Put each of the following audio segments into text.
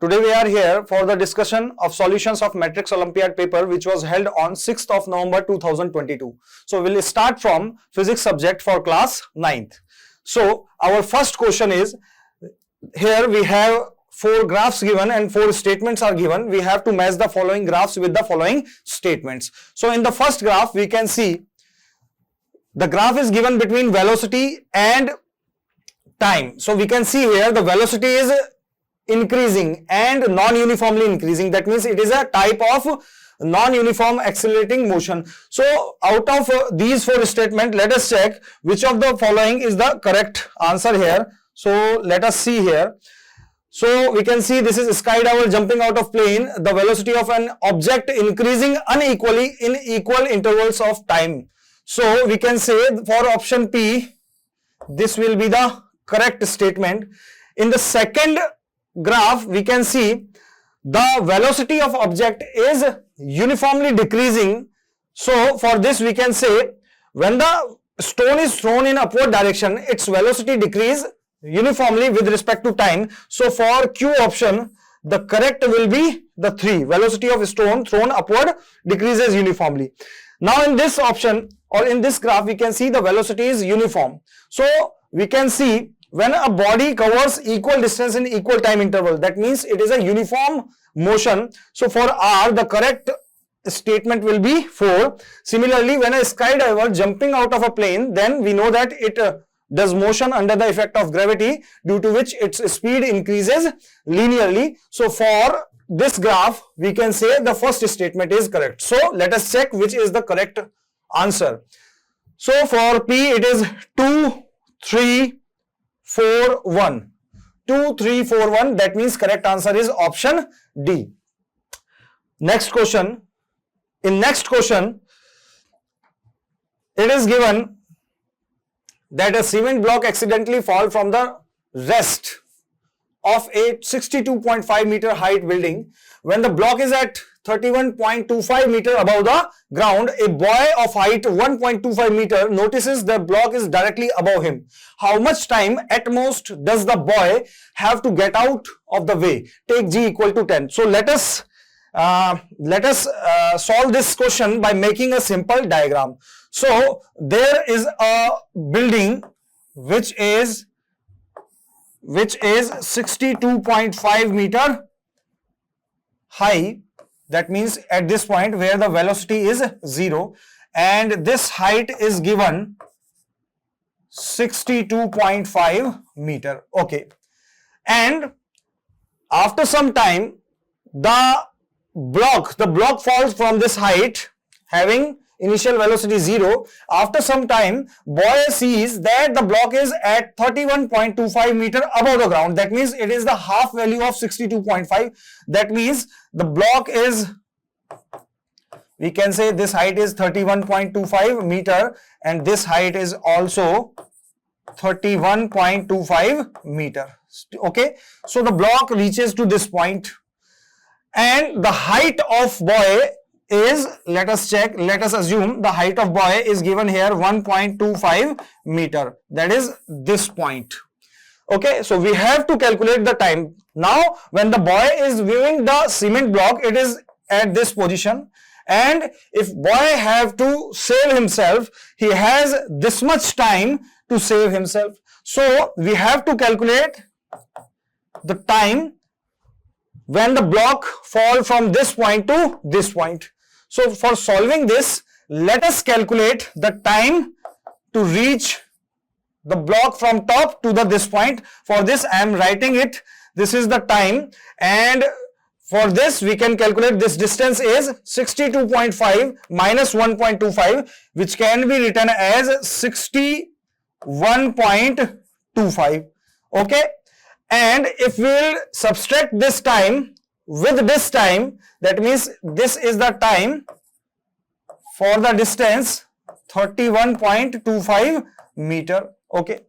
Today we are here for the discussion of solutions of Matrix Olympiad paper which was held on 6th of November 2022. So we'll start from physics subject for class 9th. So our first question is, here we have 4 graphs given and 4 statements are given. We have to match the following graphs with the following statements. So in the first graph we can see the graph is given between velocity and time. So we can see here the velocity is increasing and non-uniformly increasing. That means it is a type of non-uniform accelerating motion. So out of these 4 statements, let us check which of the following is the correct answer here. So let us see here. So we can see this is skydiver jumping out of plane, the velocity of an object increasing unequally in equal intervals of time. So we can say for option P, this will be the correct statement. In the second graph, we can see the velocity of object is uniformly decreasing. So for this we can say when the stone is thrown in upward direction, its velocity decrease uniformly with respect to time. So for Q option, the correct will be the 3. Velocity of stone thrown upward decreases uniformly. Now in this option or in this graph, we can see the velocity is uniform. So we can see when a body covers equal distance in equal time interval, that means it is a uniform motion. So for R, the correct statement will be 4. Similarly, when a skydiver jumping out of a plane, then we know that it does motion under the effect of gravity, due to which its speed increases linearly. So for this graph, we can say the first statement is correct. So let us check which is the correct answer. So for P, it is 2, 3, 4, 1. 2, 3, 4, 1. That means correct answer is option D. Next question. In next question, it is given that a cement block accidentally fall from the rest of a 62.5 meter height building. When the block is at 31.25 meter above the ground, a boy of height 1.25 meter notices the block is directly above him. How much time at most does the boy have to get out of the way? Take G equal to 10. So let us solve this question by making a simple diagram. So there is a building which is 62.5 meter high. That means at this point where the velocity is 0 and this height is given 62.5 meter. Okay. And after some time, the block falls from this height having initial velocity 0. After some time, boy sees that the block is at 31.25 meter above the ground. That means it is the half value of 62.5. That means the block is, we can say this height is 31.25 meter and this height is also 31.25 meter. Okay. So the block reaches to this point and the height of boy is, let us check, let us assume the height of boy is given here 1.25 meter. That is this point. Okay, so we have to calculate the time. Now, when the boy is viewing the cement block, it is at this position. And if boy have to save himself, he has this much time to save himself. So, we have to calculate the time when the block fall from this point to this point. So for solving this, let us calculate the time to reach the block from top to this point. For this, I am writing it. This is the time, and for this we can calculate this distance is 62.5 minus 1.25, which can be written as 61.25. Okay. And if we will subtract this time with this time, that means this is the time for the distance 31.25 meter. Okay.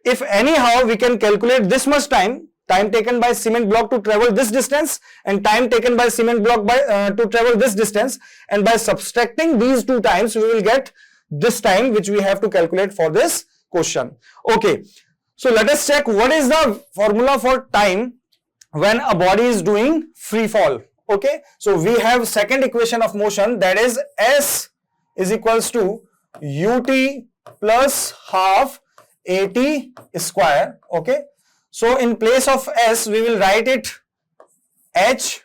If anyhow we can calculate this much time taken by cement block to travel this distance and time taken by cement block to travel this distance, and by subtracting these two times we will get this time which we have to calculate for this question. Okay. So let us check what is the formula for time when a body is doing free fall. Okay, so we have second equation of motion, that is S is equals to ut plus half at square. Okay, so in place of S we will write it h,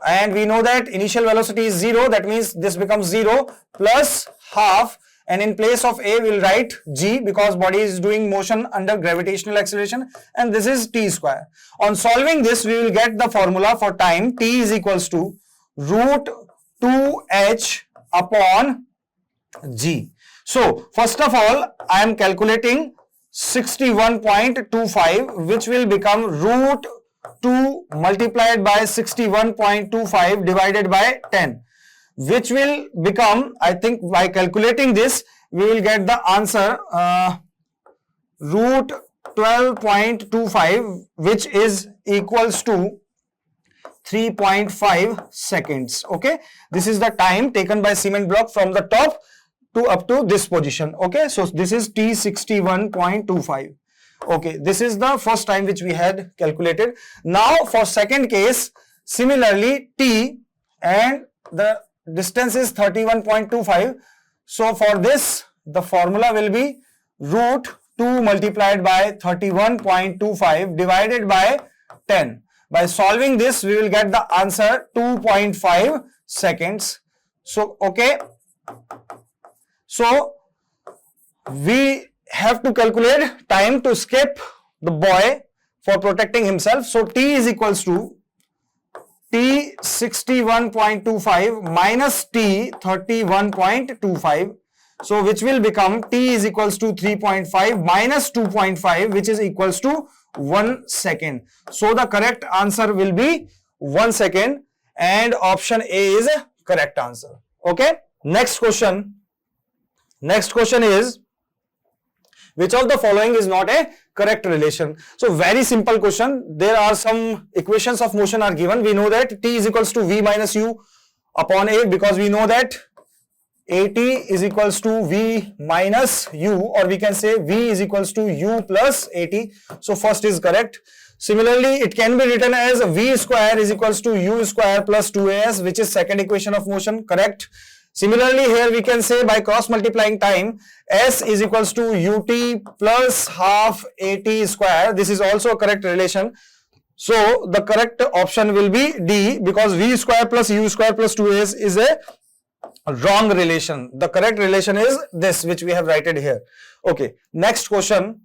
and we know that initial velocity is 0, that means this becomes 0 plus half, and in place of a we will write g because body is doing motion under gravitational acceleration, and this is t square. On solving this we will get the formula for time. T is equals to root 2h upon g. So first of all I am calculating 61.25, which will become root 2 multiplied by 61.25 divided by 10, which will become, I think by calculating this we will get the answer root 12.25, which is equals to 3.5 seconds. Okay, this is the time taken by cement block from the top to up to this position. Okay, so this is T61.25. Okay, this is the first time which we had calculated. Now for second case, similarly T, and the distance is 31.25. So for this the formula will be root 2 multiplied by 31.25 divided by 10. By solving this we will get the answer 2.5 seconds. So okay, so we have to calculate time to escape the boy for protecting himself. So T is equals to T 61.25 minus T 31.25. So which will become T is equals to 3.5 minus 2.5, which is equals to 1 second. So the correct answer will be 1 second, and option A is a correct answer. Okay. Next question. Next question is, which of the following is not a correct relation? So very simple question. There are some equations of motion are given. We know that T is equals to V minus U upon A, because we know that AT is equals to V minus U, or we can say V is equals to U plus AT. So first is correct. Similarly, it can be written as V square is equals to U square plus 2AS, which is second equation of motion, correct. Similarly, here we can say by cross multiplying time, S is equals to UT plus half AT square. This is also a correct relation. So the correct option will be D, because V square plus U square plus 2AS is a wrong relation. The correct relation is this, which we have written here. Okay, next question.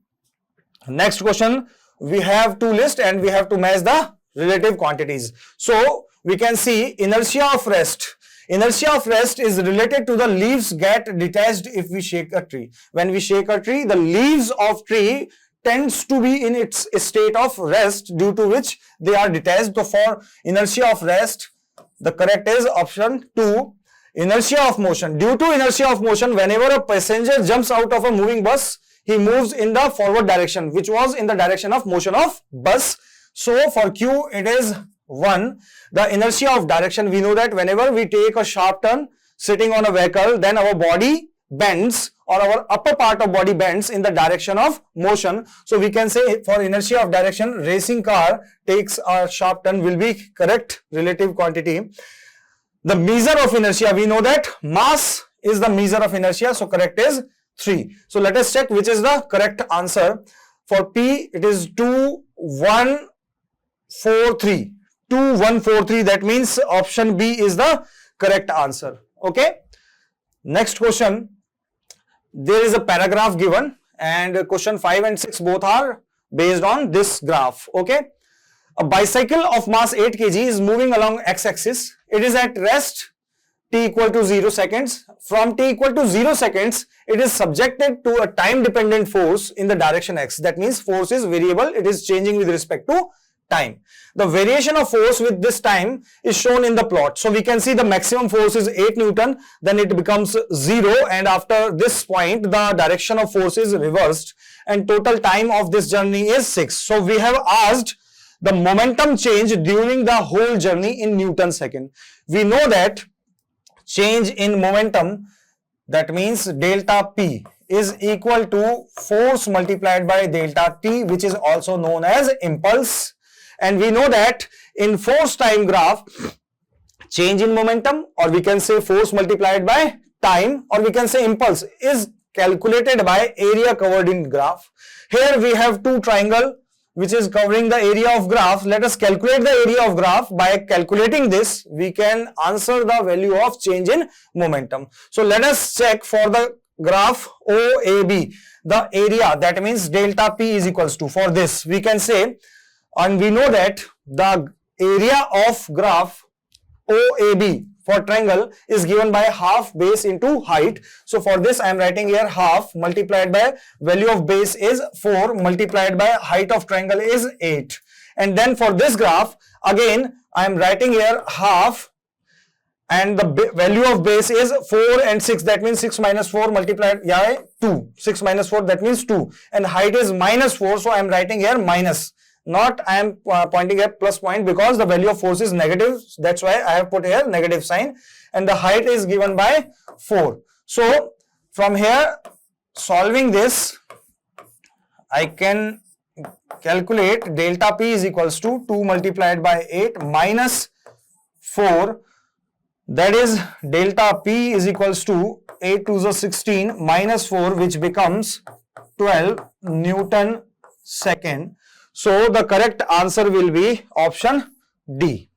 Next question, we have to list and we have to match the relative quantities. So we can see inertia of rest. Inertia of rest is related to the leaves get detached if we shake a tree. When we shake a tree, the leaves of tree tends to be in its state of rest, due to which they are detached. So for inertia of rest, the correct is option 2. Inertia of motion. Due to inertia of motion, whenever a passenger jumps out of a moving bus, he moves in the forward direction, which was in the direction of motion of bus. So for Q, it is 1. The inertia of direction, we know that whenever we take a sharp turn sitting on a vehicle, then our body bends, or our upper part of body bends in the direction of motion. So we can say for inertia of direction, racing car takes a sharp turn will be correct relative quantity. The measure of inertia, we know that mass is the measure of inertia. So correct is 3. So let us check which is the correct answer. For P, it is 2143. 2143, that means option B is the correct answer. Okay. Next question. There is a paragraph given, and question 5 and 6 both are based on this graph. Okay. A bicycle of mass 8 kg is moving along x-axis. It is at rest t equal to 0 seconds. From t equal to 0 seconds, it is subjected to a time dependent force in the direction x. That means force is variable. It is changing with respect to time. The variation of force with this time is shown in the plot. So we can see the maximum force is 8 Newton, then it becomes 0, and after this point the direction of force is reversed, and total time of this journey is 6. So we have asked the momentum change during the whole journey in Newton second. We know that change in momentum, that means delta P, is equal to force multiplied by delta T, which is also known as impulse. And we know that in force time graph, change in momentum, or we can say force multiplied by time, or we can say impulse, is calculated by area covered in graph. Here we have two triangle which is covering the area of graph. Let us calculate the area of graph. By calculating this, we can answer the value of change in momentum. So let us check for the graph OAB, the area, that means delta P is equals to, for this we can say, and we know that the area of graph OAB for triangle is given by half base into height. So for this I am writing here half multiplied by value of base is 4 multiplied by height of triangle is 8. And then for this graph again I am writing here half, and the value of base is 4 and 6, that means 6 minus 4 multiplied, 2. 6 minus 4, that means 2. And height is minus 4, so I am writing here minus. Not I am pointing at plus point because the value of force is negative. That's why I have put here negative sign. And the height is given by 4. So from here, solving this, I can calculate delta P is equals to 2 multiplied by 8 minus 4. That is delta P is equals to 8 to the 16 minus 4, which becomes 12 Newton second. So the correct answer will be option D.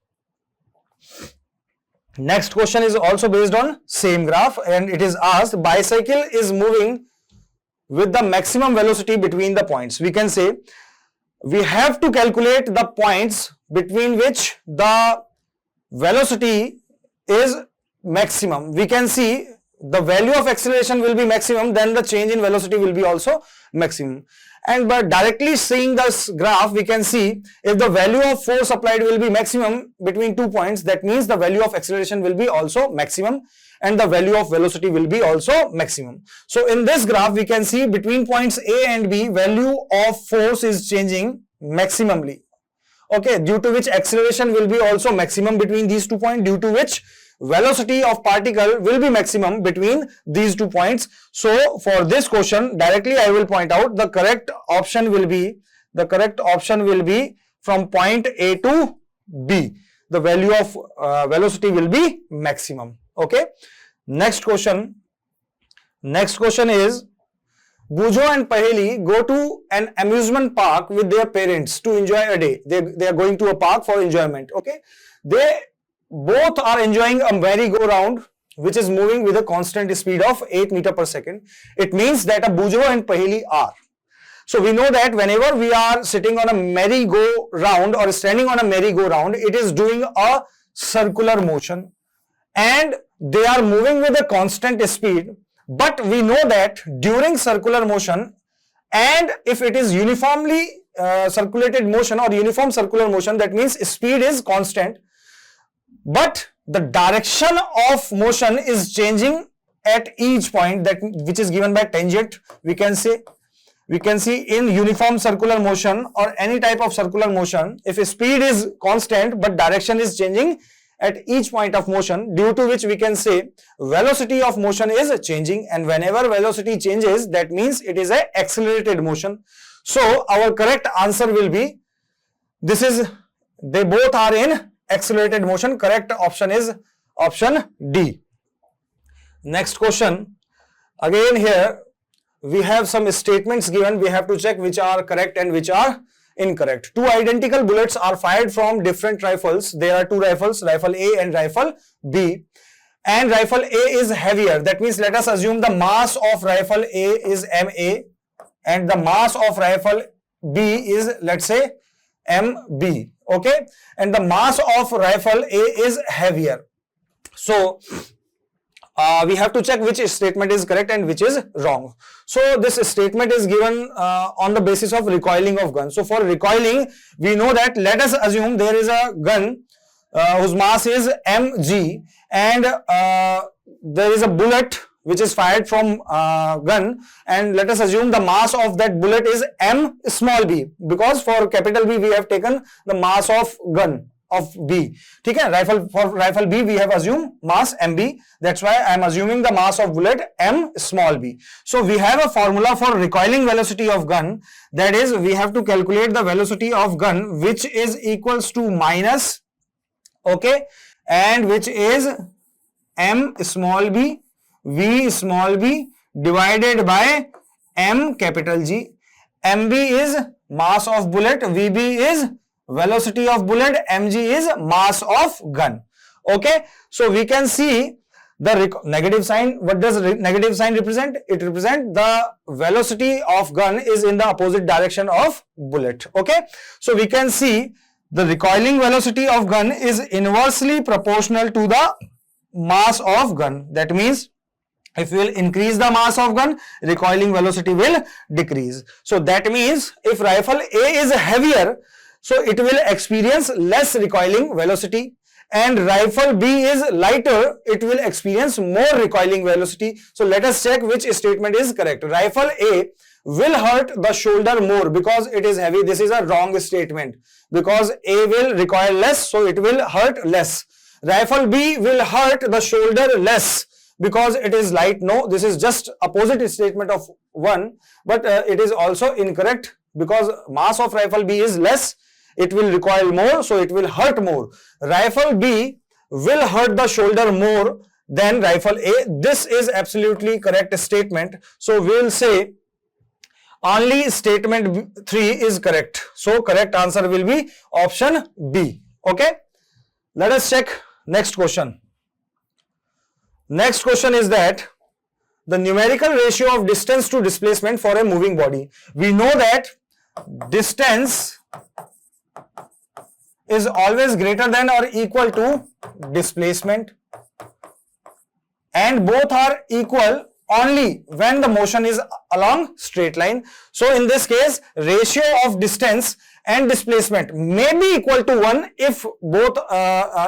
Next question is also based on same graph, and it is asked bicycle is moving with the maximum velocity between the points. We can say we have to calculate the points between which the velocity is maximum. We can see the value of acceleration will be maximum, then the change in velocity will be also maximum. And by directly seeing this graph, we can see if the value of force applied will be maximum between 2 points, that means the value of acceleration will be also maximum and the value of velocity will be also maximum. So in this graph, we can see between points A and B, value of force is changing maximally. Okay, due to which acceleration will be also maximum between these 2 points, due to which velocity of particle will be maximum between these 2 points. So for this question, directly I will point out the correct option will be from point A to B. The value of velocity will be maximum. Okay. Next question is, Bujo and Paheli go to an amusement park with their parents to enjoy a day. They are going to a park for enjoyment. Okay. They both are enjoying a merry-go-round which is moving with a constant speed of 8 meters per second. It means that a Bujo and Paheli are. So we know that whenever we are sitting on a merry-go-round or standing on a merry-go-round, it is doing a circular motion and they are moving with a constant speed. But we know that during circular motion, and if it is uniformly circulated motion or uniform circular motion, that means speed is constant, but the direction of motion is changing at each point, that which is given by tangent. We can see in uniform circular motion or any type of circular motion, if speed is constant but direction is changing at each point of motion, due to which we can say velocity of motion is changing, and whenever velocity changes, that means it is an accelerated motion. So our correct answer will be, they both are in accelerated motion. Correct option is option D. Next question. Again here we have some statements given. We have to check which are correct and which are incorrect. Two identical bullets are fired from different rifles. There are two rifles, rifle A and rifle B. And rifle A is heavier. That means let us assume the mass of rifle A is MA and the mass of rifle B is, let's say, MB. Okay, and the mass of rifle A is heavier. So we have to check which statement is correct and which is wrong. So this statement is given on the basis of recoiling of gun. So for recoiling, we know that, let us assume there is a gun whose mass is mg, and there is a bullet which is fired from gun, and let us assume the mass of that bullet is m small b, because for capital B we have taken the mass of gun of B. ठीक है, for rifle B we have assumed mass MB. That's why I am assuming the mass of bullet M small b. So we have a formula for recoiling velocity of gun. That is, we have to calculate the velocity of gun, which is equals to minus, okay, and which is M small b V small b divided by M capital G. MB is mass of bullet, VB is velocity of bullet, MG is mass of gun. Okay, so we can see the negative sign. What does negative sign represent? It represents the velocity of gun is in the opposite direction of bullet. Okay, so we can see the recoiling velocity of gun is inversely proportional to the mass of gun. That means if we will increase the mass of gun, recoiling velocity will decrease. So that means if rifle A is heavier, so it will experience less recoiling velocity, and rifle B is lighter, it will experience more recoiling velocity. So let us check which statement is correct. Rifle A will hurt the shoulder more because it is heavy. This is a wrong statement, because A will recoil less, so it will hurt less. Rifle B will hurt the shoulder less because it is light. No, this is just opposite statement of one, but it is also incorrect, because mass of rifle B is less, it will recoil more, so it will hurt more. Rifle B will hurt the shoulder more than rifle A. This is absolutely correct statement. So we will say only statement 3 is correct. So correct answer will be option B. Okay, let us check next question. Next question is that the numerical ratio of distance to displacement for a moving body. We know that distance is always greater than or equal to displacement, and both are equal only when the motion is along straight line. So in this case, ratio of distance and displacement may be equal to 1 if both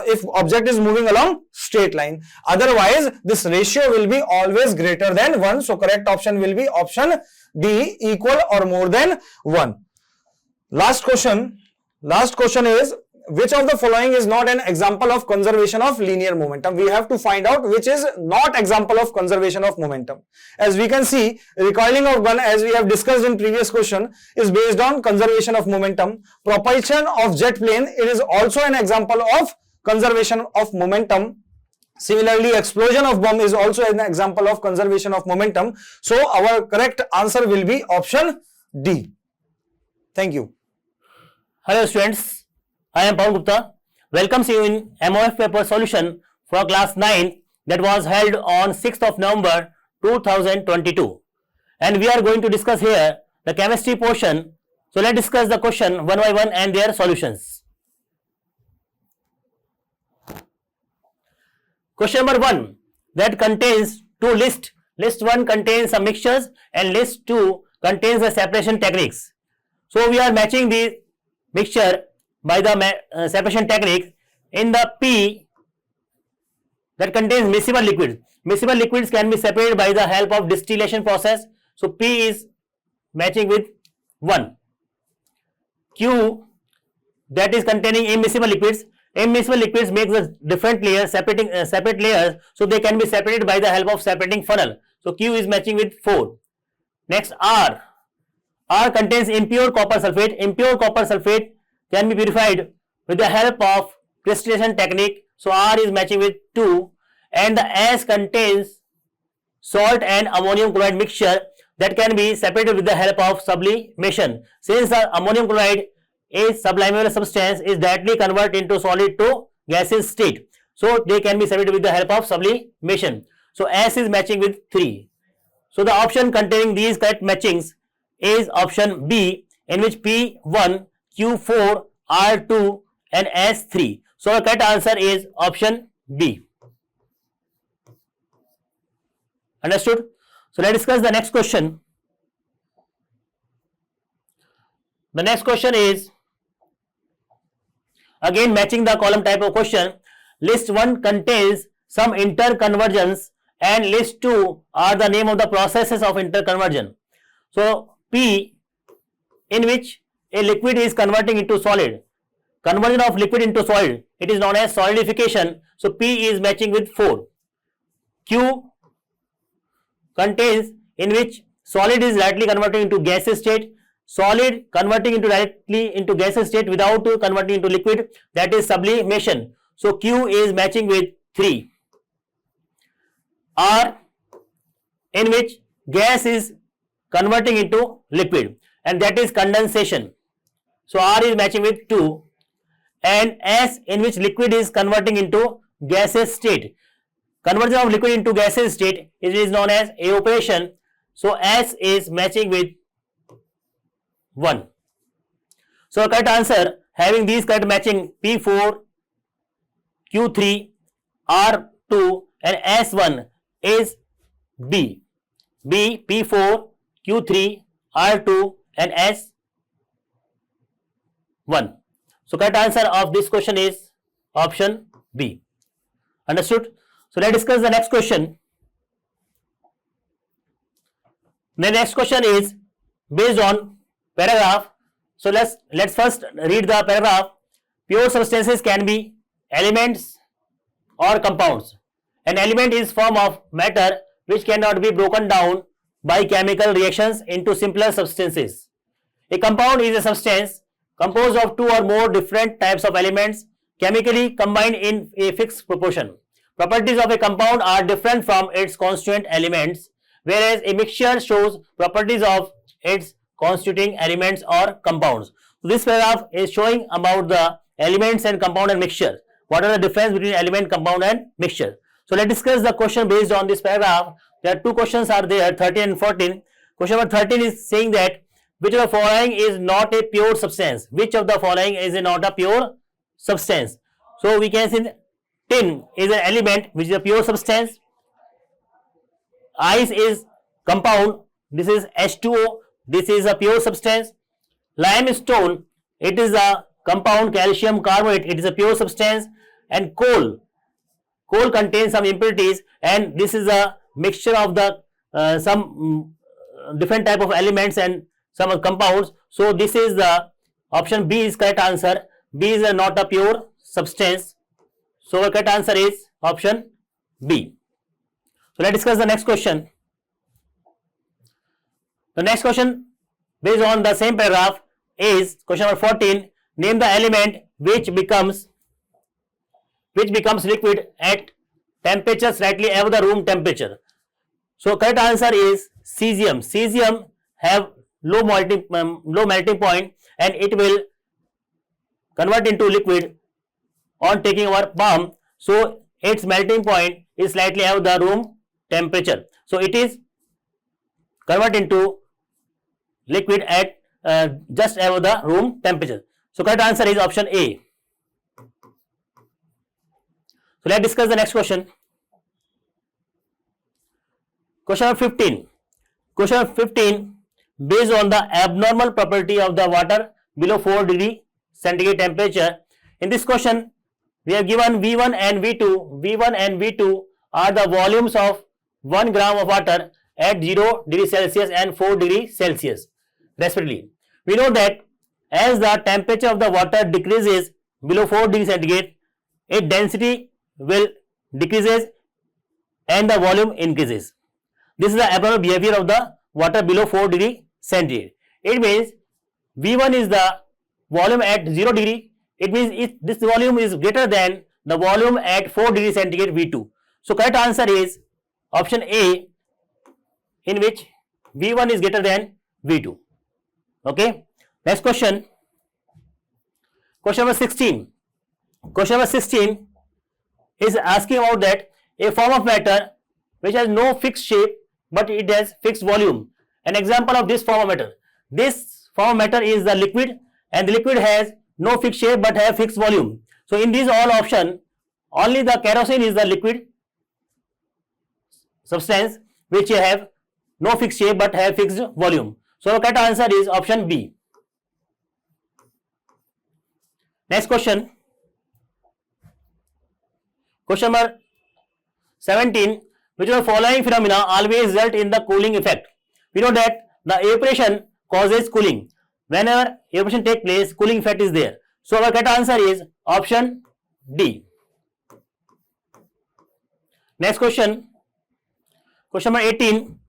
if object is moving along straight line. Otherwise, this ratio will be always greater than 1. So correct option will be option D, equal or more than 1. Last question is, which of the following is not an example of conservation of linear momentum? We have to find out which is not example of conservation of momentum. As we can see, recoiling of gun, as we have discussed in previous question, is based on conservation of momentum. Propulsion of jet plane, it is also an example of conservation of momentum. Similarly, explosion of bomb is also an example of conservation of momentum. So our correct answer will be option D. Thank you. Hello students. I am Pawan Gupta. Welcomes you in MOF paper solution for class 9 that was held on 6th of November 2022. And we are going to discuss here the chemistry portion. So let's discuss the question one by one and their solutions. Question number 1, that contains two lists. List 1 contains some mixtures and list 2 contains the separation techniques. So we are matching the mixture by the separation technique. In the P that contains miscible liquids. Miscible liquids can be separated by the help of distillation process. So P is matching with 1. Q that is containing immiscible liquids. Immiscible liquids makes the different layers, separate layers, so they can be separated by the help of separating funnel. So Q is matching with 4. Next R. R contains impure copper sulfate. Impure copper sulfate can be purified with the help of crystallization technique. So R is matching with 2. And the S contains salt and ammonium chloride mixture that can be separated with the help of sublimation. Since the ammonium chloride is sublimable substance, is directly converted into solid to gaseous state. So they can be separated with the help of sublimation. So S is matching with 3. So the option containing these correct matchings is option B, in which P1, Q4, R2 and S3. So the correct answer is option B. Understood? So let's discuss the next question. The next question is again matching the column type of question. List 1 contains some interconversions and list 2 are the name of the processes of interconversion. So P, in which a liquid is converting into solid. conversion of liquid into solid, it is known as solidification. So P is matching with 4. Q contains in which solid is directly converting into gaseous state, solid converting into directly into gaseous state without converting into liquid, that is sublimation. So Q is matching with 3. R in which gas is converting into liquid, and that is condensation. So R is matching with 2. And S in which liquid is converting into gaseous state. Conversion of liquid into gaseous state is known as evaporation. So S is matching with 1. So correct answer having these correct matching P4, Q3, R2 and S1 is B. B, P4, Q3, R2 and S1. So correct answer of this question is option B. Understood? So let's discuss the next question. The next question is based on paragraph. So let's first read the paragraph. Pure substances can be elements or compounds. An element is form of matter which cannot be broken down by chemical reactions into simpler substances. A compound is a substance composed of two or more different types of elements chemically combined in a fixed proportion. Properties of a compound are different from its constituent elements, whereas a mixture shows properties of its constituting elements or compounds. So this paragraph is showing about the elements and compound and mixture. What are the difference between element, compound and mixture? So let's discuss the question based on this paragraph. There are two questions are there, 13 and 14. Question number 13 is saying that which of the following is not a pure substance? Which of the following is not a pure substance? So we can see tin is an element which is a pure substance. Ice is compound. This is H2O. This is a pure substance. Limestone, it is a compound. Calcium carbonate, it is a pure substance. And coal contains some impurities, and this is a mixture of the some different type of elements and some compounds. So this is the option B is correct answer. B is not a pure substance. So the correct answer is option B. So let's discuss the next question. The next question based on the same paragraph is question number 14. Name the element which becomes liquid at temperature slightly above the room temperature. So correct answer is cesium. Cesium have low melting point, and it will convert into liquid on taking our palm. So its melting point is slightly above the room temperature. So it is convert into liquid at just above the room temperature. So correct answer is option A. So let's discuss the next question. Question number 15. Question number 15, based on the abnormal property of the water below 4 degree centigrade temperature. In this question, we have given V1 and V2. V1 and V2 are the volumes of 1 gram of water at 0 degree Celsius and 4 degree Celsius respectively. We know that as the temperature of the water decreases below 4 degree centigrade, its density will decreases and the volume increases. This is the abnormal behavior of the water below 4 degree centigrade. It means V1 is the volume at 0 degree. It means if this volume is greater than the volume at 4 degree centigrade V2. So correct answer is option A, in which V1 is greater than V2. Okay. Next question. Question number 16. Question number 16 is asking about that a form of matter which has no fixed shape but it has fixed volume. An example of this form of matter. This form of matter is the liquid, and the liquid has no fixed shape but have fixed volume. So in these all option, only the kerosene is the liquid substance which have no fixed shape but have fixed volume. So the correct answer is option B. Next question. Question number 17. Which of the following phenomena always result in the cooling effect? We know that the evaporation causes cooling. Whenever evaporation takes place, cooling effect is there. So our correct answer is option D. Next question. Question number 18.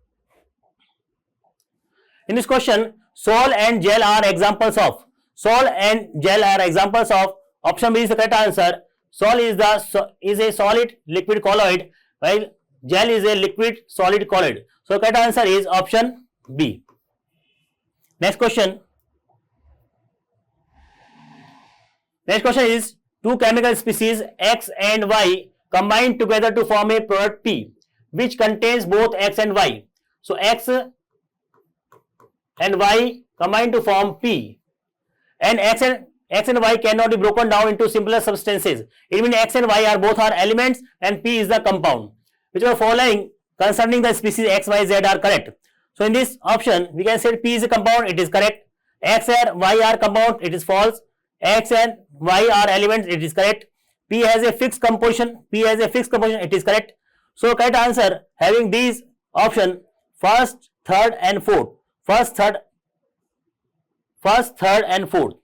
In this question, sol and gel are examples of. Sol and gel are examples of. Option B is the correct answer. Sol is a solid liquid colloid, while gel is a liquid solid colloid. So correct answer is option B. Next question. Next question is, two chemical species X and Y combine together to form a product P, which contains both X and Y. So X and Y combine to form P, and X and Y cannot be broken down into simpler substances. It means X and Y are both elements and P is the compound. Which are following concerning the species X, Y, Z are correct. So in this option, we can say P is a compound, it is correct. X and Y are compound, it is false. X and Y are elements, it is correct. P has a fixed composition, it is correct. So correct answer having these option first, third and fourth. First, third and fourth.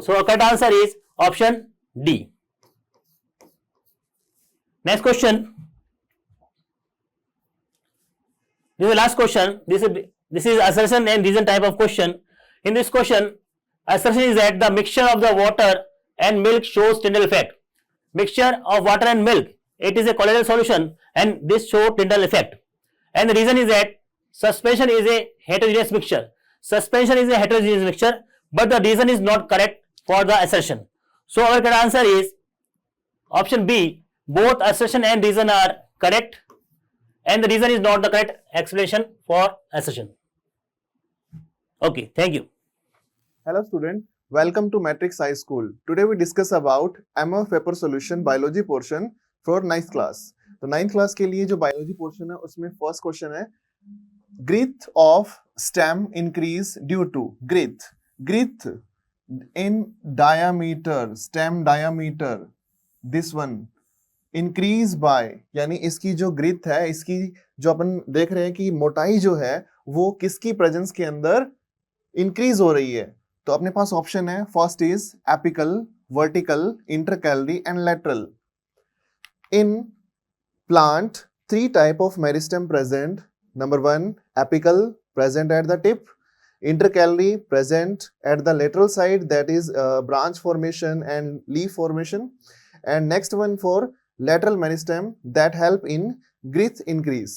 So correct answer is option D. Next question. This is the last question. This is assertion and reason type of question. In this question, assertion is that the mixture of the water and milk shows Tyndall effect. Mixture of water and milk, it is a colloidal solution and this shows Tyndall effect. And the reason is that suspension is a heterogeneous mixture. But the reason is not correct for the assertion. So our correct answer is option B. Both assertion and reason are correct, and the reason is not the correct explanation for assertion. Okay, thank you. Hello student, welcome to Matrix High School. Today we discuss about MF paper solution biology portion for 9th class. तो 9th class के लिए जो biology portion है उसमें first question है growth of stem increase due to growth in diameter, stem diameter, this one increase by, यानी इसकी जो ग्रिथ है, इसकी जो अपन देख रहे हैं कि मोटाई जो है वो किसकी प्रेजेंस के अंदर इंक्रीज हो रही है. तो अपने पास ऑप्शन है, first is apical, vertical, intercalary and lateral. In plant 3 type of meristem present. Number 1 apical present at the tip, intercalary present at the lateral side, that is branch formation and leaf formation, and next one for lateral meristem that help in growth increase.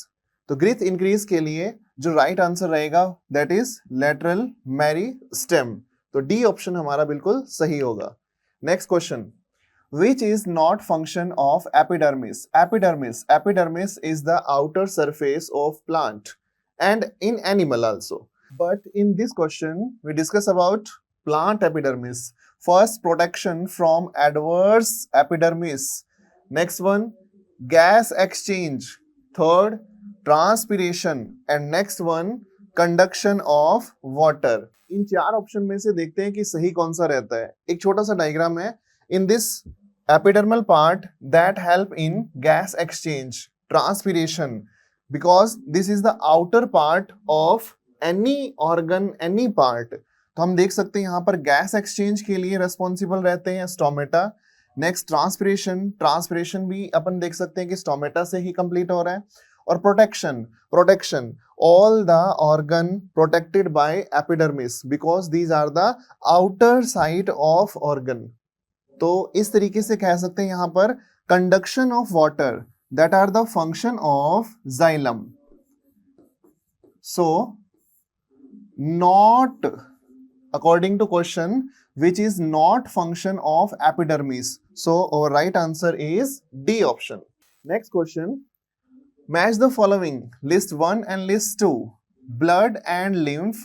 तो growth increase के लिए जो right answer रहेगा that is lateral meristem. तो D option हमारा बिल्कुल सही होगा. Next question, which is not function of epidermis? Epidermis is the outer surface of plant and in animal also. But in this question, we discuss about plant epidermis. First, protection from adverse epidermis. Next one, gas exchange. Third, transpiration. And next one, conduction of water. In 4 option में से देखते हैं कि सही कौन सा रहता है. एक छोटा सा डायग्राम है. In this epidermal part that help in gas exchange, transpiration, because this is the outer part of any organ, any part. तो हम देख सकते हैं यहाँ पर गैस एक्सचेंज के लिए रेस्पॉन्सिबल रहते हैं स्टोमेटा. नेक्स्ट ट्रांसपिरेशन भी अपन देख सकते हैं कि स्टोमेटा से ही कंप्लीट हो रहा है. और protection all the organ protected by epidermis because these are the outer side of organ. तो इस तरीके से कह सकते हैं यहाँ पर conduction of water that are the function of xylem. So not according to question, which is not function of epidermis. So our right answer is D option. Next question, match the following, list 1 and list 2. Blood and lymph,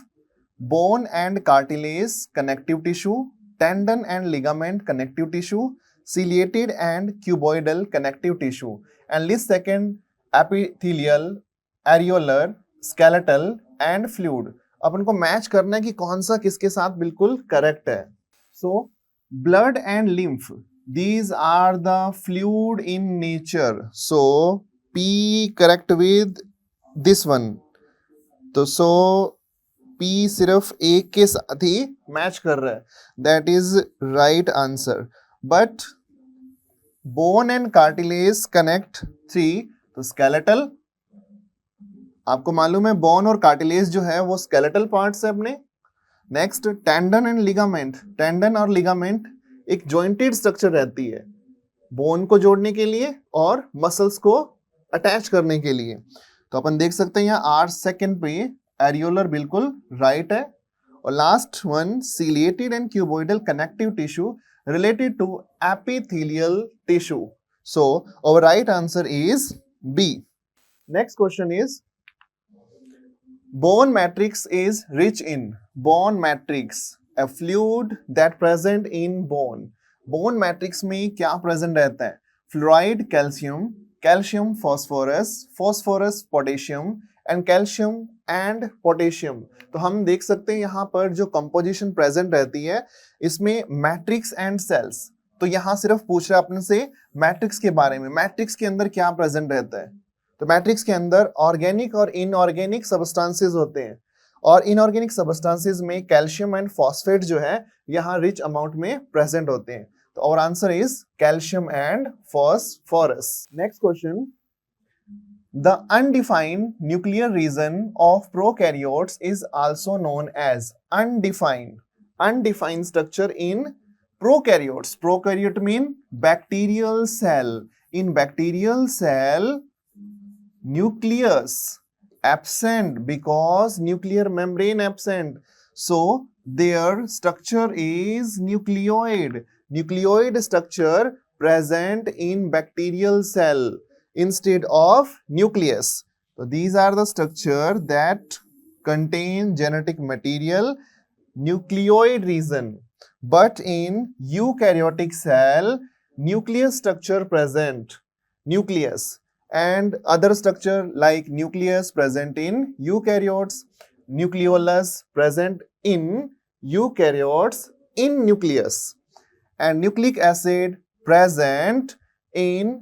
bone and cartilage connective tissue, tendon and ligament connective tissue, ciliated and cuboidal connective tissue, and list second, epithelial, areolar, skeletal and fluid. अपन को match करना है कि कौन सा किसके साथ बिल्कुल correct है. So blood and lymph, these are the fluid in nature. So P correct with this one. तो सो पी सिर्फ एक के साथ ही मैच कर रहा है, that is right answer. But bone and cartilage connect 3, तो स्केलेटल, आपको मालूम है बोन और कार्टिलेज जो है वो स्केलेटल पार्ट्स है अपने. Next tendon and ligament, tendon और लिगामेंट एक जॉइंटेड स्ट्रक्चर रहती है बोन को जोड़ने के लिए और मसल्स को अटैच करने के लिए. तो अपन देख सकते हैं यहाँ 8 सेकंड पे एरियोलर बिल्कुल राइट है. और last one ciliated and cuboidal connective tissue related to epithelial tissue. So our right answer is B. Next question is, bone matrix is rich in. Bone matrix, a fluid that present in bone. Bone matrix में क्या present रहता है? Fluoride calcium, calcium phosphorus, phosphorus potassium and calcium and potassium. तो हम देख सकते हैं यहाँ पर जो कंपोजिशन प्रेजेंट रहती है इसमें मैट्रिक्स एंड सेल्स. तो यहाँ सिर्फ पूछ रहा है अपने से मैट्रिक्स के बारे में, मैट्रिक्स के अंदर क्या प्रेजेंट रहता है. तो मैट्रिक्स के अंदर ऑर्गेनिक और इनऑर्गेनिक सब्सटेंसेस होते हैं और इनऑर्गेनिक सब्सटेंसेस में कैल्शियम एंड फॉस्फेट जो है यहाँ रिच अमाउंट में प्रेजेंट होते हैं. तो our answer is calcium and phosphorus. Next question, the undefined nuclear region of prokaryotes is also known as undefined structure in prokaryotes. Prokaryote mean bacterial cell. In bacterial cell, nucleus absent because nuclear membrane absent. So their structure is nucleoid. Nucleoid structure present in bacterial cell instead of nucleus. So these are the structure that contain genetic material, nucleoid region. But in eukaryotic cell, nucleus structure present, nucleus, and other structure like nucleus present in eukaryotes, nucleolus present in eukaryotes in nucleus, and nucleic acid present in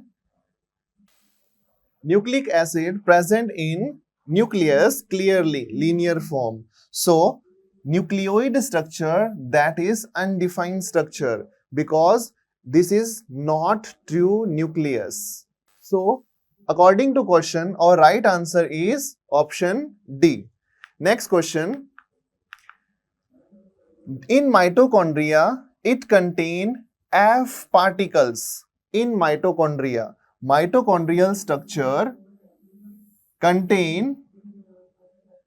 nucleus clearly linear form. So nucleoid structure, that is undefined structure because this is not true nucleus. So according to question, our right answer is option D. Next question, in mitochondria it contain F particles. In mitochondrial structure contain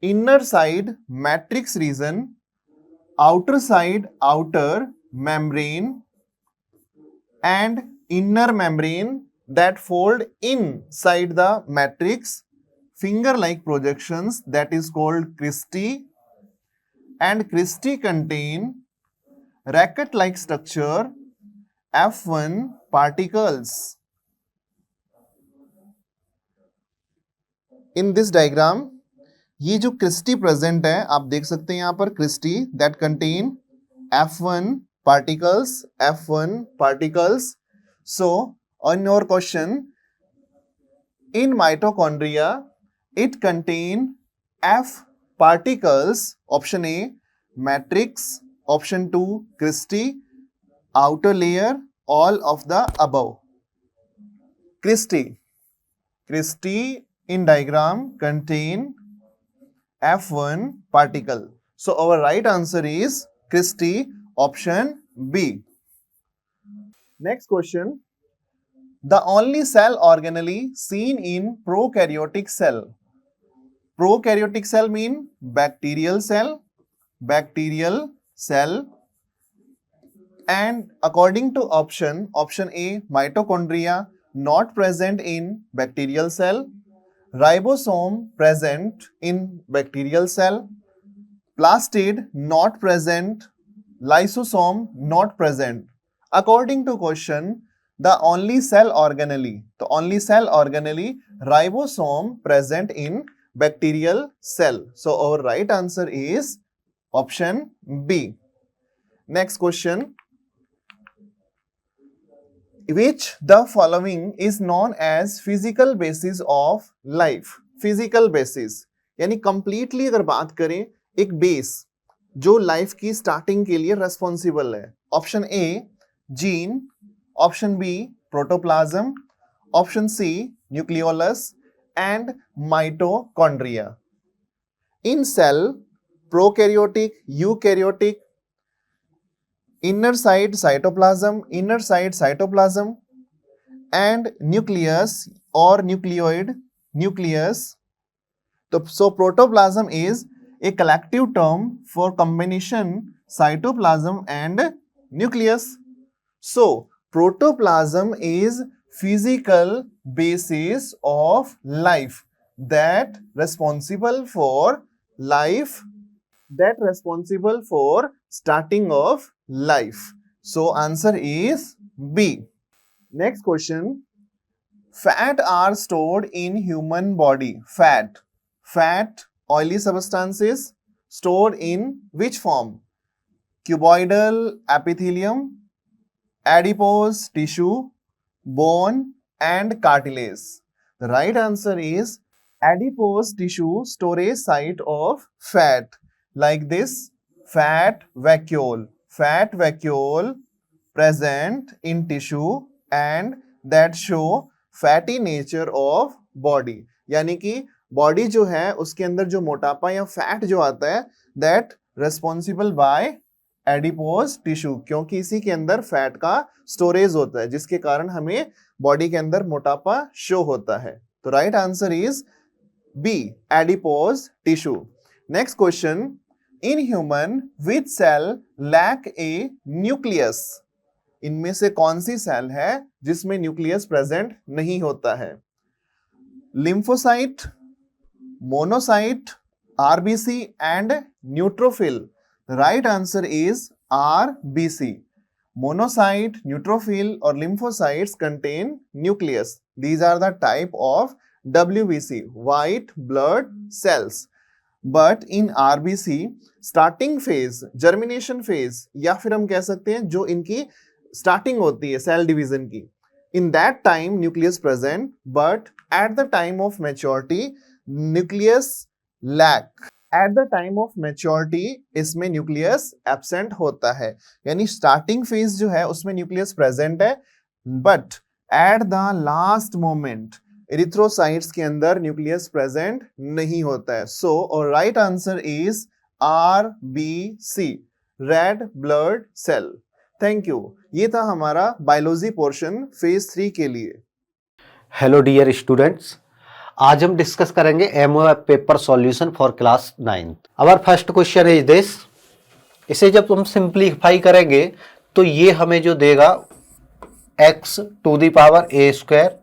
inner side matrix region, outer side outer membrane, and inner membrane that fold inside the matrix, finger like projections, that is called cristae, and cristae contain racket like structure, F1 particles. In this diagram ये जो Christie present है आप देख सकते हैं यहाँ पर cristae that contain F1 particles. So on your question, in mitochondria it contain F particles. Option A matrix, option 2 cristae, outer layer, all of the above. Cristae in diagram contain F1 particle. So our right answer is cristae, option B. Next question, the only cell organelle seen in prokaryotic cell. Prokaryotic cell mean bacterial cell, and according to option A mitochondria not present in bacterial cell, ribosome present in bacterial cell, plastid not present, lysosome not present. According to question, the only cell organelle, ribosome present in bacterial cell. So our right answer is option B. Next question, which the following is known as physical basis of life? Physical basis यानी completely अगर बात करें एक base जो life की starting के लिए responsible है? Option A gene, option B protoplasm, option C nucleolus and mitochondria. In cell prokaryotic, eukaryotic, inner side cytoplasm and nucleus or nucleoid nucleus. So protoplasm is a collective term for combination cytoplasm and nucleus. So protoplasm is physical basis of life that responsible for starting of life. So answer is B. Next question. Fat are stored in human body. Fat, oily substances stored in which form? Cuboidal epithelium, adipose tissue, bone and cartilage. The right answer is adipose tissue, storage site of fat, like this fat vacuole present in tissue and that show fatty nature of body. यानी कि body जो है उसके अंदर जो मोटापा या fat जो आता है that responsible by adipose tissue, क्योंकि इसी के अंदर फैट का स्टोरेज होता है जिसके कारण हमें बॉडी के अंदर मोटापा शो होता है. तो right answer is B, adipose tissue. Next question. In human which cell lack a nucleus? इनमें से कौन सी सेल है जिसमें न्यूक्लियस प्रेजेंट नहीं होता है? Lymphocyte, monocyte, RBC and neutrophil. Right answer is RBC. Monocyte, neutrophil और lymphocytes contain nucleus. These are the type of WBC, white blood cells. But in RBC, starting phase, germination phase, या फिर हम कह सकते हैं जो इनकी starting होती है cell division की, in that time nucleus present, but at the time of maturity nucleus lack. At the time of maturity इसमें nucleus absent होता है. यानी starting phase जो है उसमें nucleus present है, but at the last moment erythrocytes के अंदर न्यूक्लियस प्रेजेंट नहीं होता है. सो और right answer is RBC, red blood cell. Thank you. ये था हमारा बायोलॉजी पोर्शन फेज 3 के लिए. हेलो डियर स्टूडेंट्स, आज हम डिस्कस करेंगे MOF paper solution for class 9. Our first question is this. इसे जब हम सिंप्लीफाई करेंगे तो ये हमें जो देगा x to the power a square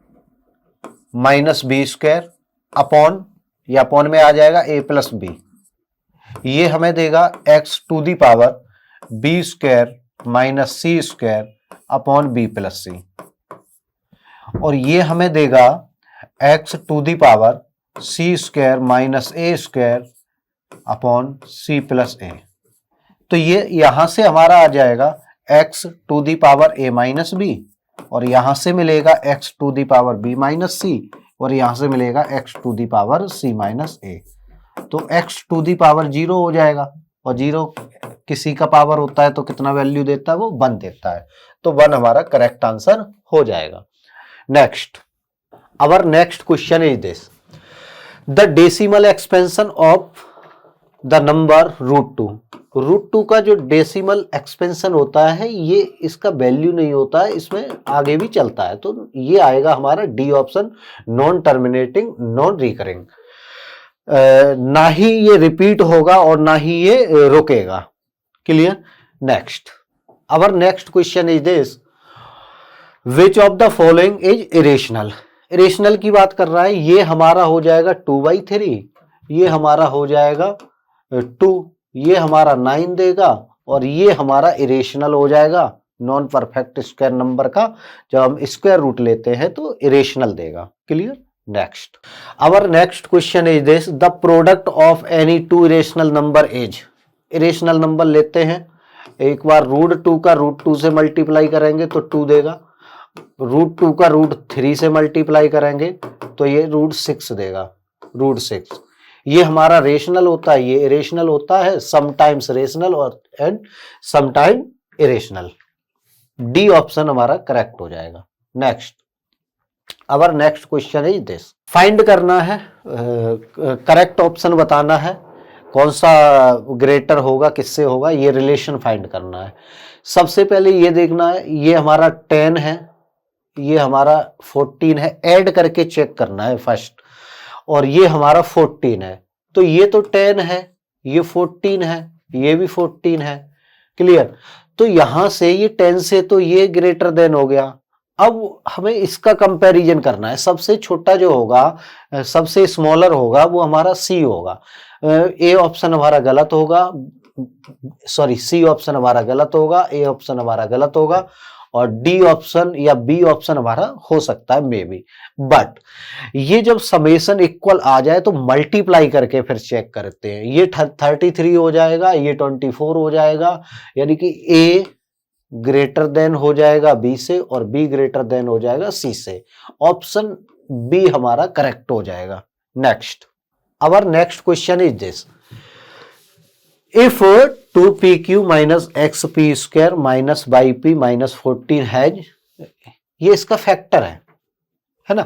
minus b square upon, या अपॉन में आ जाएगा a प्लस बी. ये हमें देगा x to the power b square minus C square upon B plus C. और ये हमें देगा x to the power c square minus a square upon c plus a. तो ये यहां से हमारा आ जाएगा x to the power a minus B, और यहां से मिलेगा x to the power b minus C, और यहां से मिलेगा x to the power c minus a. तो x टू दी पावर 0 हो जाएगा, और 0 किसी का पावर होता है तो कितना वैल्यू देता है? वो 1 देता है. तो 1 हमारा करेक्ट आंसर हो जाएगा. Next, our next question is this. The decimal expansion of the number √2. √2 का जो डेसिमल एक्सपेंशन होता है ये इसका वैल्यू नहीं होता है, इसमें आगे भी चलता है. तो ये आएगा हमारा D option, non terminating non recurring. ना ही ये रिपीट होगा और ना ही ये रुकेगा. Clear. Next, our next question is this. Which of the following is irrational. Irrational की बात कर रहा है. ये हमारा हो जाएगा 2/3, ये हमारा हो जाएगा 2, ये हमारा 9 देगा, और ये हमारा इरेशनल हो जाएगा नॉन परफेक्ट स्क्वायर नंबर का. जब हम स्क्वायर रूट लेते हैं तो इरेशनल देगा. Clear. Next, our next question is this. The product of any two irrational number is. Irrational number लेते हैं, एक बार √2 का √2 से मल्टीप्लाई करेंगे तो 2 देगा, √2 का √3 से मल्टीप्लाई करेंगे तो ये √6 देगा, √6. ये हमारा रेशनल होता है, ये इरेशनल होता है, समटाइम्स रेशनल और and sometime irrational. D option हमारा करेक्ट हो जाएगा। Next, our next question is this, find करना है, करेक्ट ऑप्शन बताना है, कौन सा ग्रेटर होगा किससे होगा, ये रिलेशन फाइंड करना है। सबसे पहले ये देखना है, ये हमारा 10 है, ये हमारा 14 है, ऐड करके चेक करना है फर्स्ट, और ये हमारा 14 है, तो ये तो 10 है, ये 14 है, ये भी 14 है, क्लियर। तो यहां से ये 10 से तो ये ग्रेटर देन हो गया। अब हमें इसका कंपैरिजन करना है, सबसे छोटा जो होगा, सबसे स्मॉलर होगा, वो हमारा सी होगा। ए ऑप्शन हमारा गलत होगा, सॉरी सी ऑप्शन हमारा गलत होगा, ए ऑप्शन हमारा गलत होगा, और डी ऑप्शन या बी ऑप्शन हमारा हो सकता है मे बी। बट ये जब समेशन इक्वल आ जाए तो मल्टीप्लाई करके फिर चेक करते हैं, ये 33 हो जाएगा, ये 24 हो जाएगा, यानी कि ए ग्रेटर देन हो जाएगा बी से और बी ग्रेटर देन हो जाएगा सी से। ऑप्शन बी हमारा करेक्ट हो जाएगा। Next, our next question is this, if 2pq minus xp square minus yp minus 14 has, ये इसका फैक्टर है ना,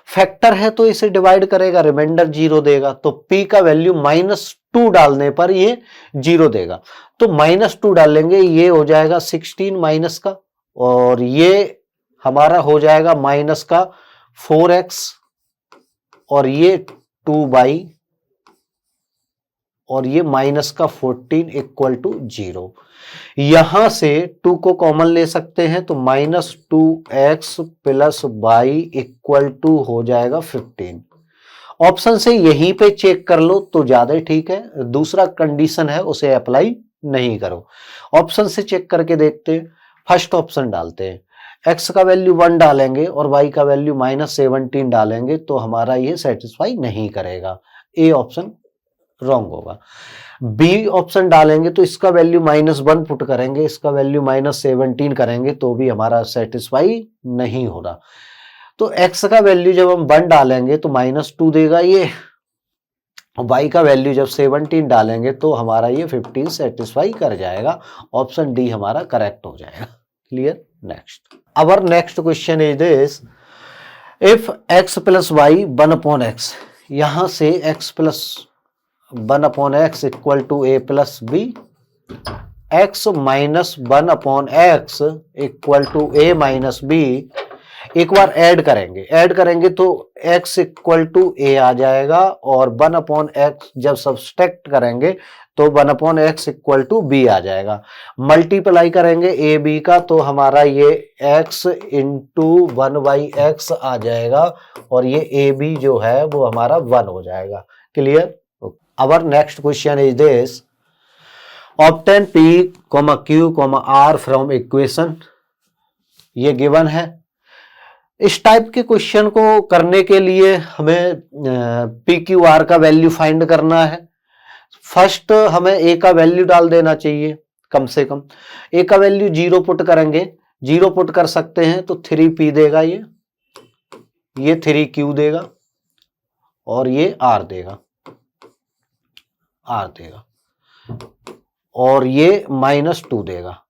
फैक्टर है तो इसे डिवाइड करेगा, रिमाइंडर 0 देगा, तो p का वैल्यू -2 डालने पर ये 0 देगा, तो -2 डालेंगे, ये हो जाएगा 16 माइनस का, और ये हमारा हो जाएगा माइनस का 4x, और ये 2y, और ये माइनस का 14 इक्वल टू 0। यहां से 2 को कॉमन ले सकते हैं, तो -2x plus y equal to हो जाएगा 15। ऑप्शन से यहीं पे चेक कर लो तो ज्यादा ठीक है, दूसरा कंडीशन है उसे अप्लाई नहीं करो। ऑप्शन से चेक करके देखते हैं, फर्स्ट ऑप्शन डालते हैं, x का वैल्यू 1 डालेंगे और y का वैल्यू -17 डालेंगे, तो हमारा ये सेटिस्फाई नहीं करेगा, ए ऑप्शन रॉन्ग होगा। बी ऑप्शन डालेंगे तो इसका वैल्यू -1 पुट करेंगे, इसका वैल्यू -17 करेंगे, तो भी हमारा सेटिस्फाई नहीं हो रहा। तो x का वैल्यू जब हम 1 डालेंगे तो -2 देगा ये, y का वैल्यू जब 17 डालेंगे तो हमारा ये 15 सेटिस्फाई कर जाएगा। ऑप्शन डी हमारा करेक्ट हो जाएगा। Clear. Next, our next question is this, if x plus y 1/x, यहां से x plus 1/x equal to a plus b, x minus 1/x equal to a minus b, एक बार add करेंगे तो x equal to a आ जाएगा, और 1/x जब सब्सट्रैक्ट करेंगे तो 1/x इक्वल टू b आ जाएगा। मल्टीप्लाई करेंगे a b का तो हमारा ये x इंटू 1/x आ जाएगा, और ये a b जो है वो हमारा 1 हो जाएगा। Clear. Our next question is this, obtain p, q, r from equation, ये गिवन है। इस टाइप के क्वेश्चन को करने के लिए हमें पी क्यू आर का वैल्यू फाइंड करना है। फर्स्ट हमें ए का वैल्यू डाल देना चाहिए, कम से कम ए का वैल्यू 0 पुट करेंगे, 0 पुट कर सकते हैं तो 3p देगा, ये 3q देगा, और ये r देगा, और ये -2 देगा।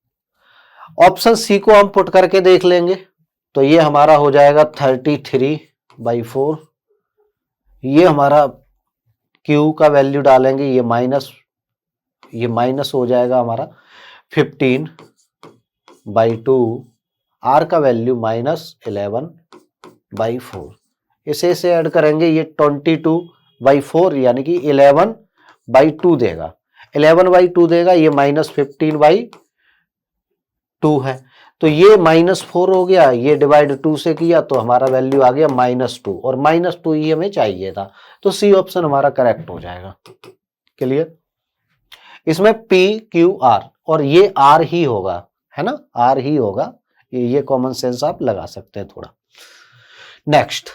ऑप्शन सी को हम पुट करके देख लेंगे, तो ये हमारा हो जाएगा 33/4, ये हमारा Q का वैल्यू डालेंगे, ये माइनस हो जाएगा हमारा 15/2, R का वैल्यू -11/4, इसे ऐड करेंगे, ये 22/4 यानी कि 11/2 देगा, 11/2 देगा, ये -15/2 है, तो ये -4 हो गया, ये डिवाइड 2 से किया तो हमारा वैल्यू आ गया -2, और -2 ही हमें चाहिए था, तो सी ऑप्शन हमारा करेक्ट हो जाएगा। क्लियर। इसमें P Q R, और ये R ही होगा, है ना, R ही होगा, ये कॉमन सेंस आप लगा सकते हैं थोड़ा। नेक्स्ट,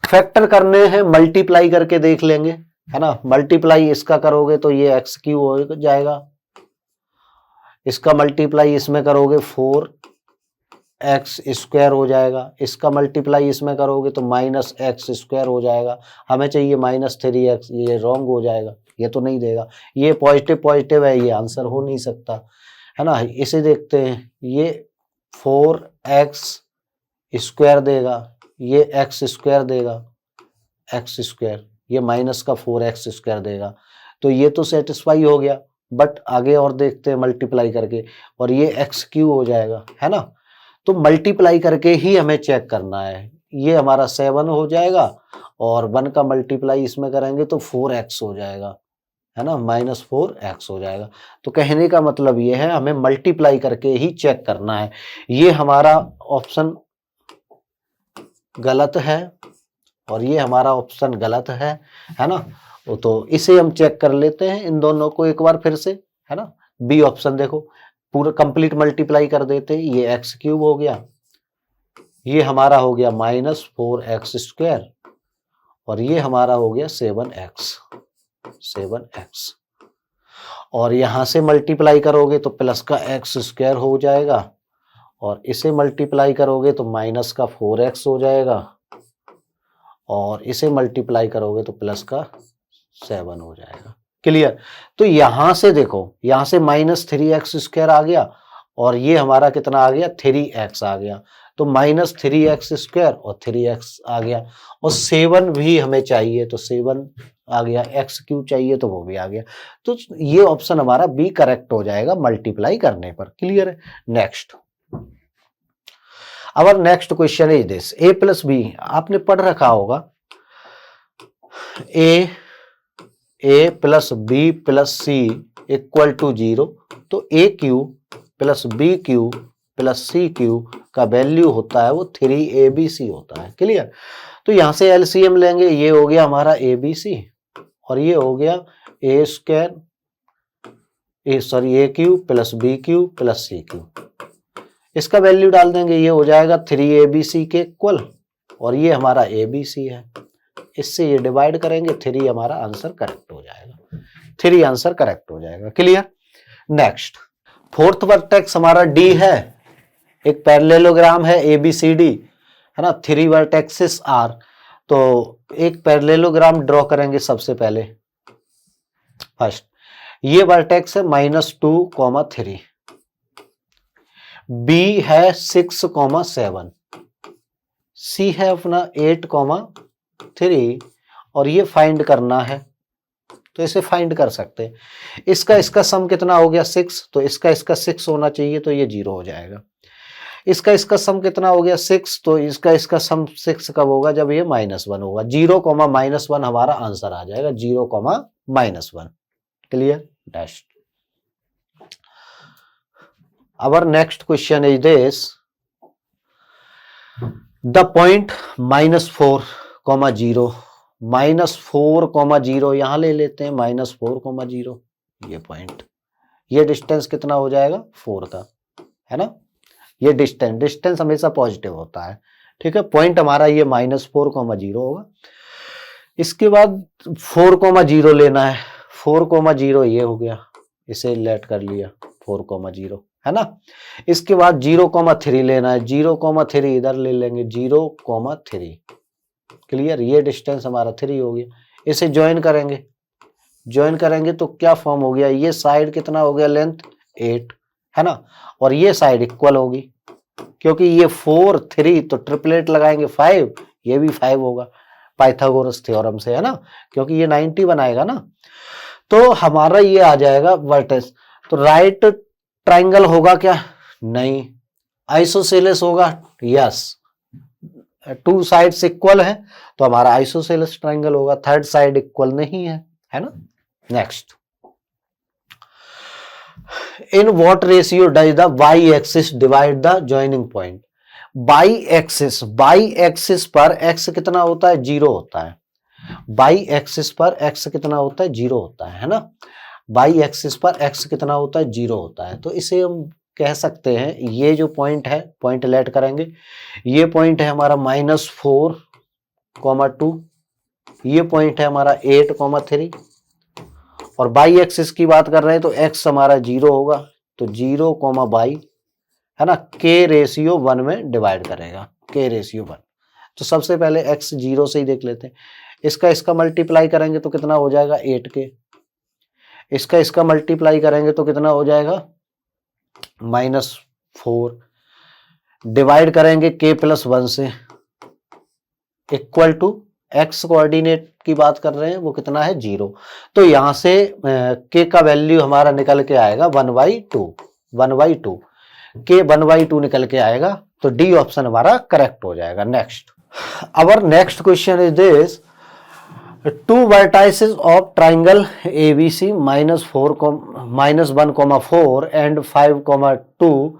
फैक्टर करने हैं, मल्टीप्लाई करके देख लेंगे, है ना। मल्टीप्लाई इसका करोगे तो ये x³ हो जाएगा, इसका मल्टीप्लाई इसमें करोगे एक्स स्क्वायर हो जाएगा, इसका मल्टीप्लाई इसमें करोगे तो माइनस एक्स स्क्वायर हो जाएगा। हमें चाहिए माइनस 3x, ये रॉन्ग हो जाएगा, ये तो नहीं देगा। ये पॉजिटिव पॉजिटिव है, ये आंसर हो नहीं सकता, है ना। इसे देखते हैं, ये 4x स्क्वायर देगा, ये एक्स स्क्वायर देगा, एक्स स्क्वायर, ये माइनस का 4x स्क्वायर देगा। तो ये तो सेटिस्फाई हो गया, बट आगे और देखते हैं मल्टीप्लाई करके, और ये एक्स क्यू हो जाएगा, है ना। तो मल्टीप्लाई करके ही हमें चेक करना है। ये हमारा 7 हो जाएगा, और 1 का मल्टीप्लाई इसमें करेंगे तो 4x हो जाएगा, है ना, माइनस 4x हो जाएगा। तो कहने का मतलब ये है, हमें मल्टीप्लाई करके ही चेक करना है। ये हमारा ऑप्शन गलत है, और ये हमारा ऑप्शन गलत है ना। तो इसे हम चेक कर लेते हैं, इन दोनों को एक बार फिर से, है ना। बी ऑप्शन देखो, पूरा कंप्लीट मल्टीप्लाई कर देते हैं। ये एक्स क्यूब हो गया, ये हमारा हो गया माइनस 4x स्क्वायर, और ये हमारा हो गया 7x, और यहां से मल्टीप्लाई करोगे तो प्लस का एक्स स्क्वायर हो जाएगा, और इसे मल्टीप्लाई करोगे तो माइनस का 4x हो जाएगा, और इसे मल्टीप्लाई करोगे तो प्लस का 7 हो जाएगा। क्लियर। तो यहां से देखो, यहां से माइनस 3x स्क्वायर आ गया, और ये हमारा कितना आ गया, 3x आ गया। तो माइनस 3x स्क्वायर और 3x आ गया, और 7 भी हमें चाहिए तो 7 आ गया, एक्स क्यू चाहिए तो वो भी आ गया। तो ये ऑप्शन हमारा बी करेक्ट हो जाएगा मल्टीप्लाई करने पर। क्लियर है। Next, our next question is this, a plus B, आपने पढ़ रखा होगा, a plus B plus C equal to 0। तो A cube plus B cube plus C cube का वैल्यू होता है वो 3abc होता है। क्लियर। तो यहां से एलसीएम लेंगे, ये हो गया हमारा abc, और ये हो गया A square, A cube plus B cube plus C cube. इसका वैल्यू डाल देंगे, ये हो जाएगा 3abc के इक्वल, और ये हमारा abc है। इससे ये डिवाइड करेंगे, 3 हमारा आंसर करेक्ट हो जाएगा, 3 आंसर करेक्ट हो जाएगा। क्लियर। नेक्स्ट, फोर्थ वर्टेक्स हमारा डी है, एक पैरेललोग्राम है ABCD, है ना, 3 वर्टेक्सेस आर। तो एक पैरेललोग्राम ड्रॉ करेंगे सबसे पहले। फर्स्ट, ये वर्टेक्स है -2, 3, B है 6, 7, C है अपना 8, 3, और ये फाइंड करना है, तो इसे फाइंड कर सकते हैं। इसका सम कितना हो गया, 6, तो इसका 6 होना चाहिए, तो ये 0 हो जाएगा। इसका सम कितना हो गया, 6, तो इसका सम 6 कब होगा, जब ये -1 होगा। 0, -1 हमारा आंसर आ जाएगा, 0, -1। Clear. Next, our next question is this, the point -4, 0, -4, 0 यहां ले लेते हैं, -4, 0, ये पॉइंट, ये डिस्टेंस कितना हो जाएगा, 4 का, है ना। ये डिस्टेंस हमेशा पॉजिटिव होता है, ठीक है। पॉइंट हमारा ये -4, 0 होगा। इसके बाद 4, 0 लेना है, 4, 0 ये हो गया, इसे लेट कर लिया, 4, 0, है ना। इसके बाद 0, 3 लेना है, 0, 3 इधर ले लेंगे, 0, 3। क्लियर। ये डिस्टेंस हमारा 3 हो गया। इसे ज्वाइन करेंगे तो क्या फॉर्म हो गया, ये साइड कितना हो गया, लेंथ 8, है ना, और ये साइड इक्वल होगी, क्योंकि ये 4, 3, तो ट्रिपलेट लगाएंगे 5, ये भी 5 होगा पाइथागोरस थ्योरम से, है ना, क्योंकि ये 90 बनाएगा ना। तो हमारा ये आ जाएगा वर्टेक्स। तो राइट ट्राइंगल होगा क्या, नहीं। आइसोसेलेस होगा, यस। 2 साइड्स इक्वल है, तो हमारा आइसोसेलेस ट्राइंगल होगा। थर्ड साइड इक्वल नहीं है ना। Next, in what ratio does the y axis divide the joining point. Y axis पर x कितना होता है, 0 होता है। बाई एक्सिस पर x कितना होता है, 0 होता है ना। बाई एक्सिस पर x कितना होता है, 0 होता है। तो इसे हम कह सकते हैं, ये जो पॉइंट है, पॉइंट लेट करेंगे, ये पॉइंट है हमारा -4, 2, ये पॉइंट है हमारा 8, 3, और बाई एक्सिस की बात कर रहे हैं तो x हमारा 0 होगा, तो 0, बाई, है ना, k रेशियो 1 में डिवाइड करेगा, k रेशियो 1। तो सबसे पहले x 0 से ही देख लेते हैं। इसका मल्टीप्लाई करेंगे तो कितना हो जाएगा 8k, इसका मल्टीप्लाई करेंगे तो कितना हो जाएगा -4, डिवाइड करेंगे k + 1 से, इक्वल टू x कोऑर्डिनेट की बात कर रहे हैं, वो कितना है 0। तो यहां से k का वैल्यू हमारा निकल के आएगा 1/2, 1/2, k 1/2 निकल के आएगा। तो डी ऑप्शन हमारा करेक्ट हो जाएगा। Next, our next question is this, 2 vertices of triangle ABC -1,4 and 5,2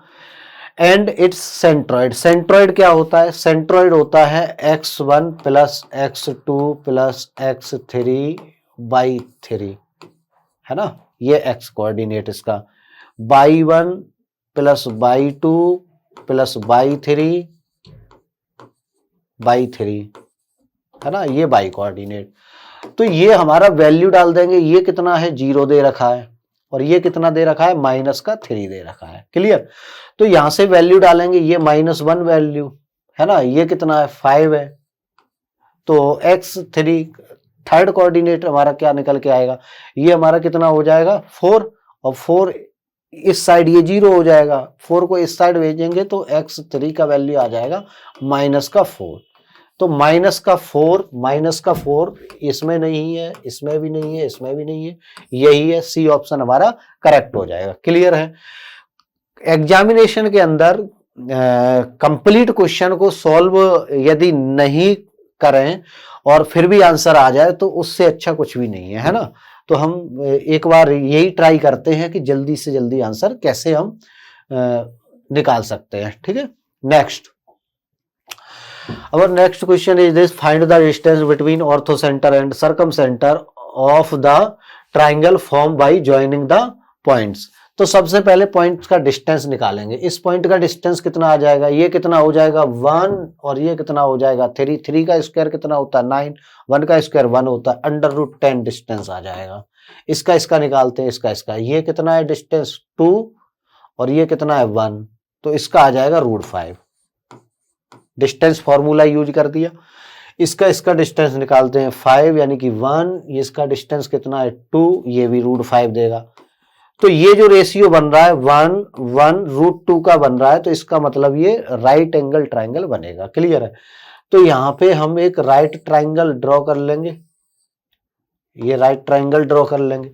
and its centroid। centroid क्या होता है? centroid होता है x1 + x2 + x3/3, है ना, ये x कोऑर्डिनेट इसका, y1 + y2 + y3/3, है ना, ये y कोऑर्डिनेट। तो ये हमारा वैल्यू डाल देंगे, ये कितना है 0 दे रखा है, और ये कितना दे रखा है -3 दे रखा है। क्लियर? तो यहां से वैल्यू डालेंगे, ये -1 वैल्यू है ना, ये कितना है 5 है, तो x3 थर्ड कोऑर्डिनेट हमारा क्या निकल के आएगा, ये हमारा कितना हो जाएगा 4, और 4 इस साइड ये 0 हो जाएगा, 4 को इस साइड भेजेंगे तो x3 का वैल्यू आ जाएगा -4। तो -4 इसमें नहीं है, इसमें भी नहीं है, इसमें भी नहीं है, यही है, सी ऑप्शन हमारा करेक्ट हो जाएगा। क्लियर है? एग्जामिनेशन के अंदर कंप्लीट क्वेश्चन को सॉल्व यदि नहीं करें और फिर भी आंसर आ जाए तो उससे अच्छा कुछ भी नहीं है ना। तो हम एक बार यही ट्राई करते हैं कि जल्दी से जल्दी आंसर कैसे हम निकाल सकते हैं। ठीक है, next, our next question is this, find the distance between orthocenter and circumcenter of the triangle formed by joining the points। तो सबसे पहले पॉइंट का डिस्टेंस निकालेंगे। इस पॉइंट का डिस्टेंस कितना आ जाएगा, ये कितना हो जाएगा 1, और ये कितना हो जाएगा 3, 3 का स्क्वायर कितना होता है 9, 1 का स्क्वायर 1 होता है, √10 डिस्टेंस आ जाएगा। इसका निकालते हैं, इसका ये कितना है डिस्टेंस 2, और ये कितना है 1, तो इसका आ जाएगा √5। डिस्टेंस फॉर्मूला यूज कर दिया। इसका डिस्टेंस निकालते हैं 5 यानी कि 1, इसका डिस्टेंस कितना है 2, ये भी √5 देगा। तो ये जो रेशियो बन रहा है 1, 1 √2 का बन रहा है, तो इसका मतलब ये राइट एंगल ट्राइंगल बनेगा। क्लियर है? तो यहाँ पे हम एक राइट ट्राइंगल ड्रॉ कर लेंगे, ये राइट ट्राइंगल ड्रॉ कर लेंगे।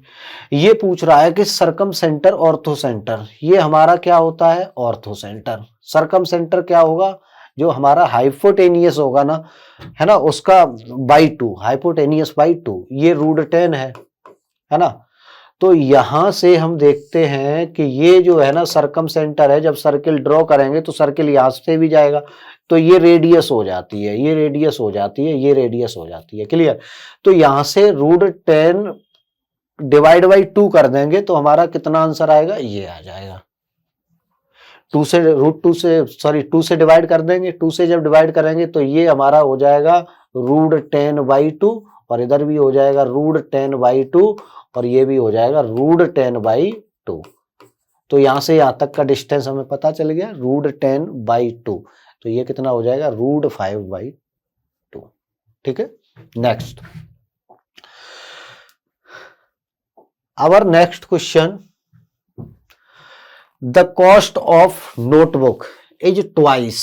ये पूछ रहा है कि सर्कम सेंटर ऑर्थो सेंटर, ये हमारा क्या होता है ऑर्थो सेंटर। सर्कम सेंटर क्या होगा, जो हमारा हाइपोटेनियस होगा ना, है ना, उसका /2, हाइपोटेनियस /2, ये √10 है ना। तो यहां से हम देखते हैं कि ये जो है ना सर्कम सेंटर है, जब सर्किल ड्रॉ करेंगे तो सर्किल यहां से भी जाएगा, तो ये रेडियस हो जाती है, ये रेडियस हो जाती है, ये रेडियस हो जाती है। क्लियर? तो यहां से √10 डिवाइड बाई 2 कर देंगे तो हमारा कितना आंसर आएगा, ये आ जाएगा। 2 से डिवाइड कर देंगे, 2 से जब डिवाइड करेंगे तो ये हमारा हो जाएगा √10/2, और इधर भी हो जाएगा √10/2, और ये भी हो जाएगा √10/2। तो यहां से यहां तक का डिस्टेंस हमें पता चल गया √10/2, तो ये कितना हो जाएगा √5/2। ठीक है, next, our next question, the cost of notebook is twice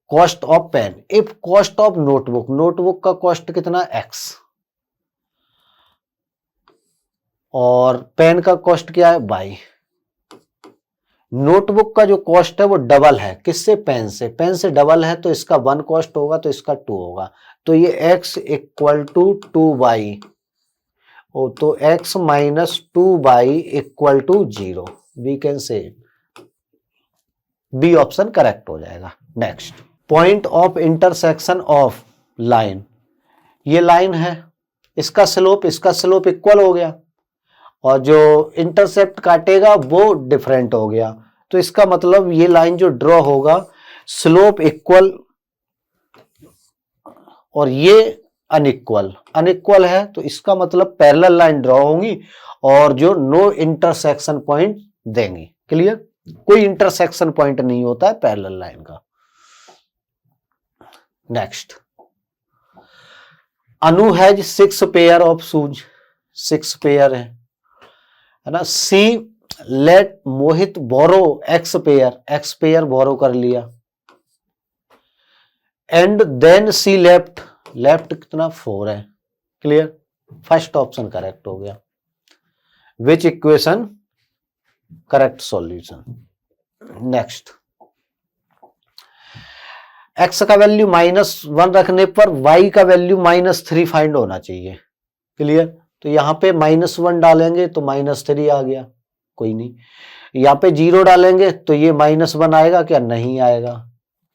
cost of pen if cost of notebook का कॉस्ट कितना x, और पेन का कॉस्ट क्या है y। नोटबुक का जो कॉस्ट है वो डबल है, किससे, पेन से। पेन से डबल है तो इसका 1 कॉस्ट होगा, तो इसका 2 होगा, तो ये x = 2y, तो x - 2y = 0। We can say b option correct हो जाएगा। नेक्स्ट, point of intersection of line, ये लाइन है, इसका स्लोप इक्वल हो गया, और जो इंटरसेप्ट काटेगा वो डिफरेंट हो गया। तो इसका मतलब ये लाइन जो ड्रॉ होगा, स्लोप इक्वल और ये अनइक्वल है, तो इसका मतलब पैरेलल लाइन ड्रॉ होंगी और जो नो इंटरसेक्शन पॉइंट देंगी। क्लियर? कोई इंटरसेक्शन पॉइंट नहीं होता है पैरेलल लाइन का। Next, Anu has 6 pair of shoes, 6 pair है ना। सी लेट मोहित बोरो एक्स पेयर बोरो कर लिया। एंड देन सी लेफ्ट कितना 4 है। क्लियर, फर्स्ट ऑप्शन करेक्ट हो गया। विच equation correct solution. Next, x का वैल्यू -1 रखने पर y का वैल्यू -3 फाइंड होना चाहिए। क्लियर, तो यहां पे -1 डालेंगे तो -3 आ गया, कोई नहीं। यहां पे 0 डालेंगे तो ये -1 आएगा क्या, नहीं आएगा,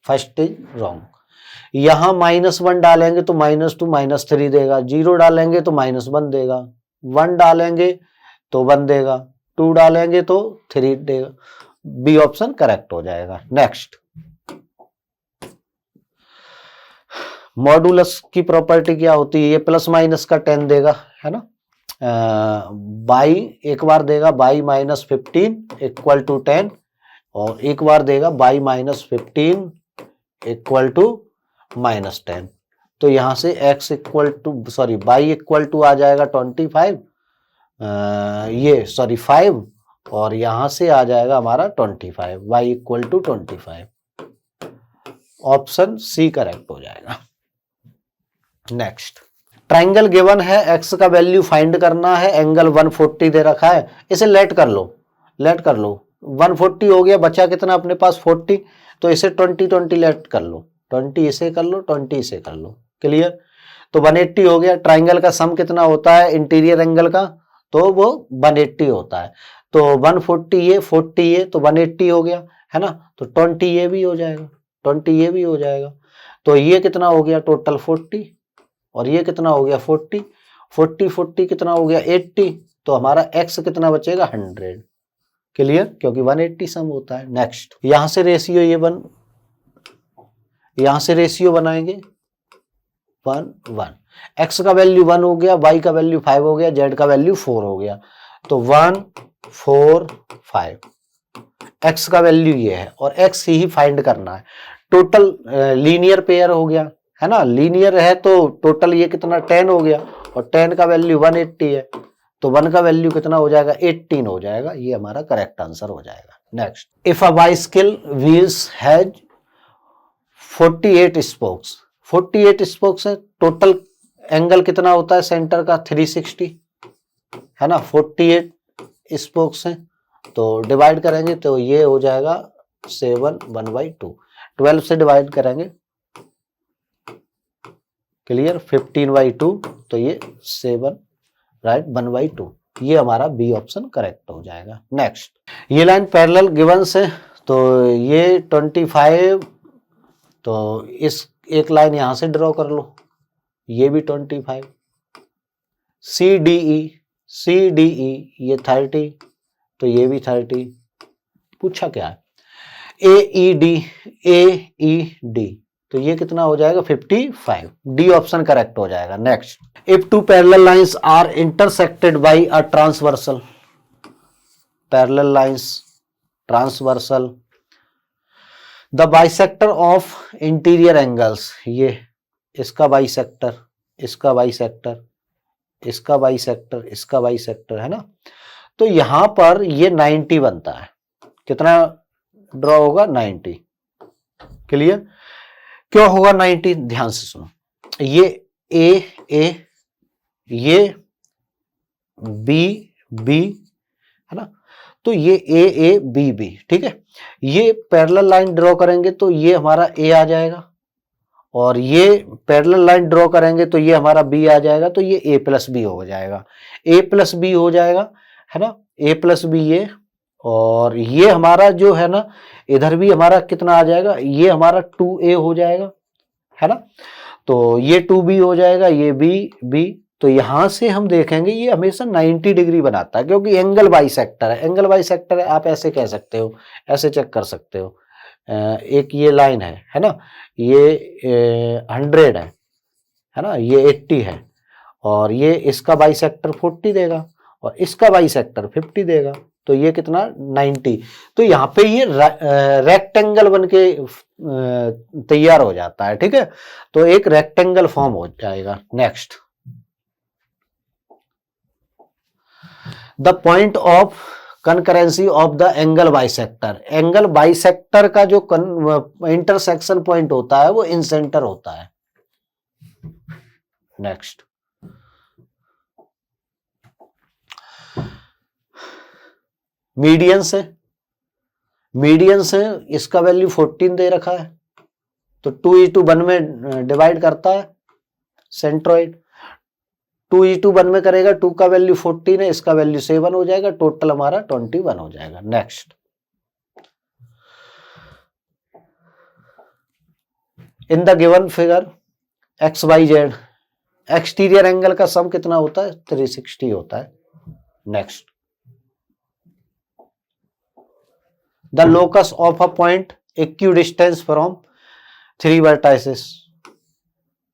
फर्स्ट इज रॉन्ग। यहां -1 डालेंगे तो -2 -3 देगा, 0 डालेंगे तो -1 देगा, 1 डालेंगे तो 1 देगा, 2 डालेंगे तो 3 देगा। बी ऑप्शन करेक्ट हो जाएगा। नेक्स्ट, मॉडुलस की प्रॉपर्टी क्या होती है, ये प्लस माइनस का 10 देगा, है ना। बाई एक बार देगा बाई -15 इक्वल टू 10, और एक बार देगा बाई -15 इक्वल टू -10। तो यहां से x equal to by equal to आ जाएगा 25, ये 5, और यहां से आ जाएगा हमारा 25, y equal to 25। Option c correct हो जाएगा। नेक्स्ट, ट्राइंगल गिवन है, x का वैल्यू फाइंड करना है, एंगल 140 दे रखा है, इसे लेट कर लो 140 हो गया, बचा कितना अपने पास 40, तो इसे 20 लेट कर लो, 20 इसे कर लो, 20 इसे कर लो। क्लियर, तो 180 हो गया। ट्राइंगल का सम कितना होता है इंटीरियर एंगल का, तो वो 180 होता है। तो 140 ये 40 ये तो 180 हो गया, है ना। तो 20 ये भी हो जाएगा, 20 ये भी हो जाएगा। तो ये कितना हो गया टोटल 40, और ये कितना हो गया 40 कितना हो गया 80, तो हमारा x कितना बचेगा 100। क्लियर, क्योंकि 180 सम होता है। नेक्स्ट, यहां से रेशियो यहां से रेशियो बनाएंगे 1 x का वैल्यू 1 हो गया, y का वैल्यू 5 हो गया, z का वैल्यू 4 हो गया, तो 1 4 5। x का वैल्यू ये है और x ही फाइंड करना है। टोटल लीनियर पेयर हो गया, है ना, लीनियर है तो टोटल ये कितना 10 हो गया, और 10 का वैल्यू 180 है, तो 1 का वैल्यू कितना हो जाएगा 18 हो जाएगा। ये हमारा करेक्ट आंसर हो जाएगा। Next, if a bicycle wheels has 48 spokes, 48 spokes है, टोटल एंगल कितना होता है सेंटर का 360, है ना। 48 स्पोक्स हैं, तो डिवाइड करेंगे तो ये हो जाएगा 7 1/2, 12 से डिवाइड करेंगे। क्लियर, 15/2, तो ये 7 राइट 1/2, ये हमारा बी ऑप्शन करेक्ट हो जाएगा। नेक्स्ट, ये लाइन पैरेलल गिवन से, तो ये 25, तो इस एक लाइन यहां से ड्रॉ कर लो, ये भी 25, CDE ये 30, तो ये भी 30। पूछा क्या है AED, तो ये कितना हो जाएगा 55। डी ऑप्शन करेक्ट हो जाएगा। Next, if two parallel lines are intersected by a transversal, parallel lines transversal, the bisector of interior angles, ये इसका बाइसेक्टर, इसका बाइसेक्टर, इसका बाइसेक्टर, इसका बाइसेक्टर, है ना। तो यहां पर ये 90 बनता है, कितना ड्रॉ होगा 90। क्लियर, क्यों होगा 90, ध्यान से सुनो, ये ए ये बी, है ना, तो ये ए बी, ठीक है। ये पैरेलल लाइन ड्रॉ करेंगे तो ये हमारा ए आ जाएगा, और ये पैरेलल लाइन ड्रॉ करेंगे तो ये हमारा बी आ जाएगा, तो ये a प्लस बी हो जाएगा, a प्लस बी हो जाएगा, है ना, a प्लस बी ये, और ये हमारा जो है ना इधर भी हमारा कितना आ जाएगा, ये हमारा 2a हो जाएगा, है ना, तो ये 2b हो जाएगा, ये b, तो यहां से हम देखेंगे ये हमेशा 90 डिग्री बनाता है, क्योंकि एंगल बाइसेक्टर है। एंगल बाइसेक्टर है, आप ऐसे कह सकते हो, ऐसे चेक कर सकते हो। एक ये लाइन है ना, ये 100 है ना, ये 80 है, और ये इसका बाइसेक्टर 40 देगा, और इसका बाइसेक्टर 50 देगा। तो ये कितना 90। तो यहाँ पे ये रेक्टेंगल बन के तैयार हो जाता है, ठीक है। तो एक रेक्टेंगल फॉर्म हो जाएगा। Next, the point of concurrency of the angle bisector. Angle bisector का जो इंटरसेक्शन पॉइंट होता है वो इन सेंटर होता है। नेक्स्ट, मीडियन से, मीडियन से इसका वैल्यू 14 दे रखा है, तो 2:1 में डिवाइड करता है सेंट्रोइड। 2:1 में करेगा, 2 का वैल्यू 14 है, इसका वैल्यू 7 हो जाएगा, टोटल हमारा 21 हो जाएगा। Next, in the given figure XYZ exterior angle का सम कितना होता है? 360 होता है। Next, the locus of a point equidistant from 3 vertices.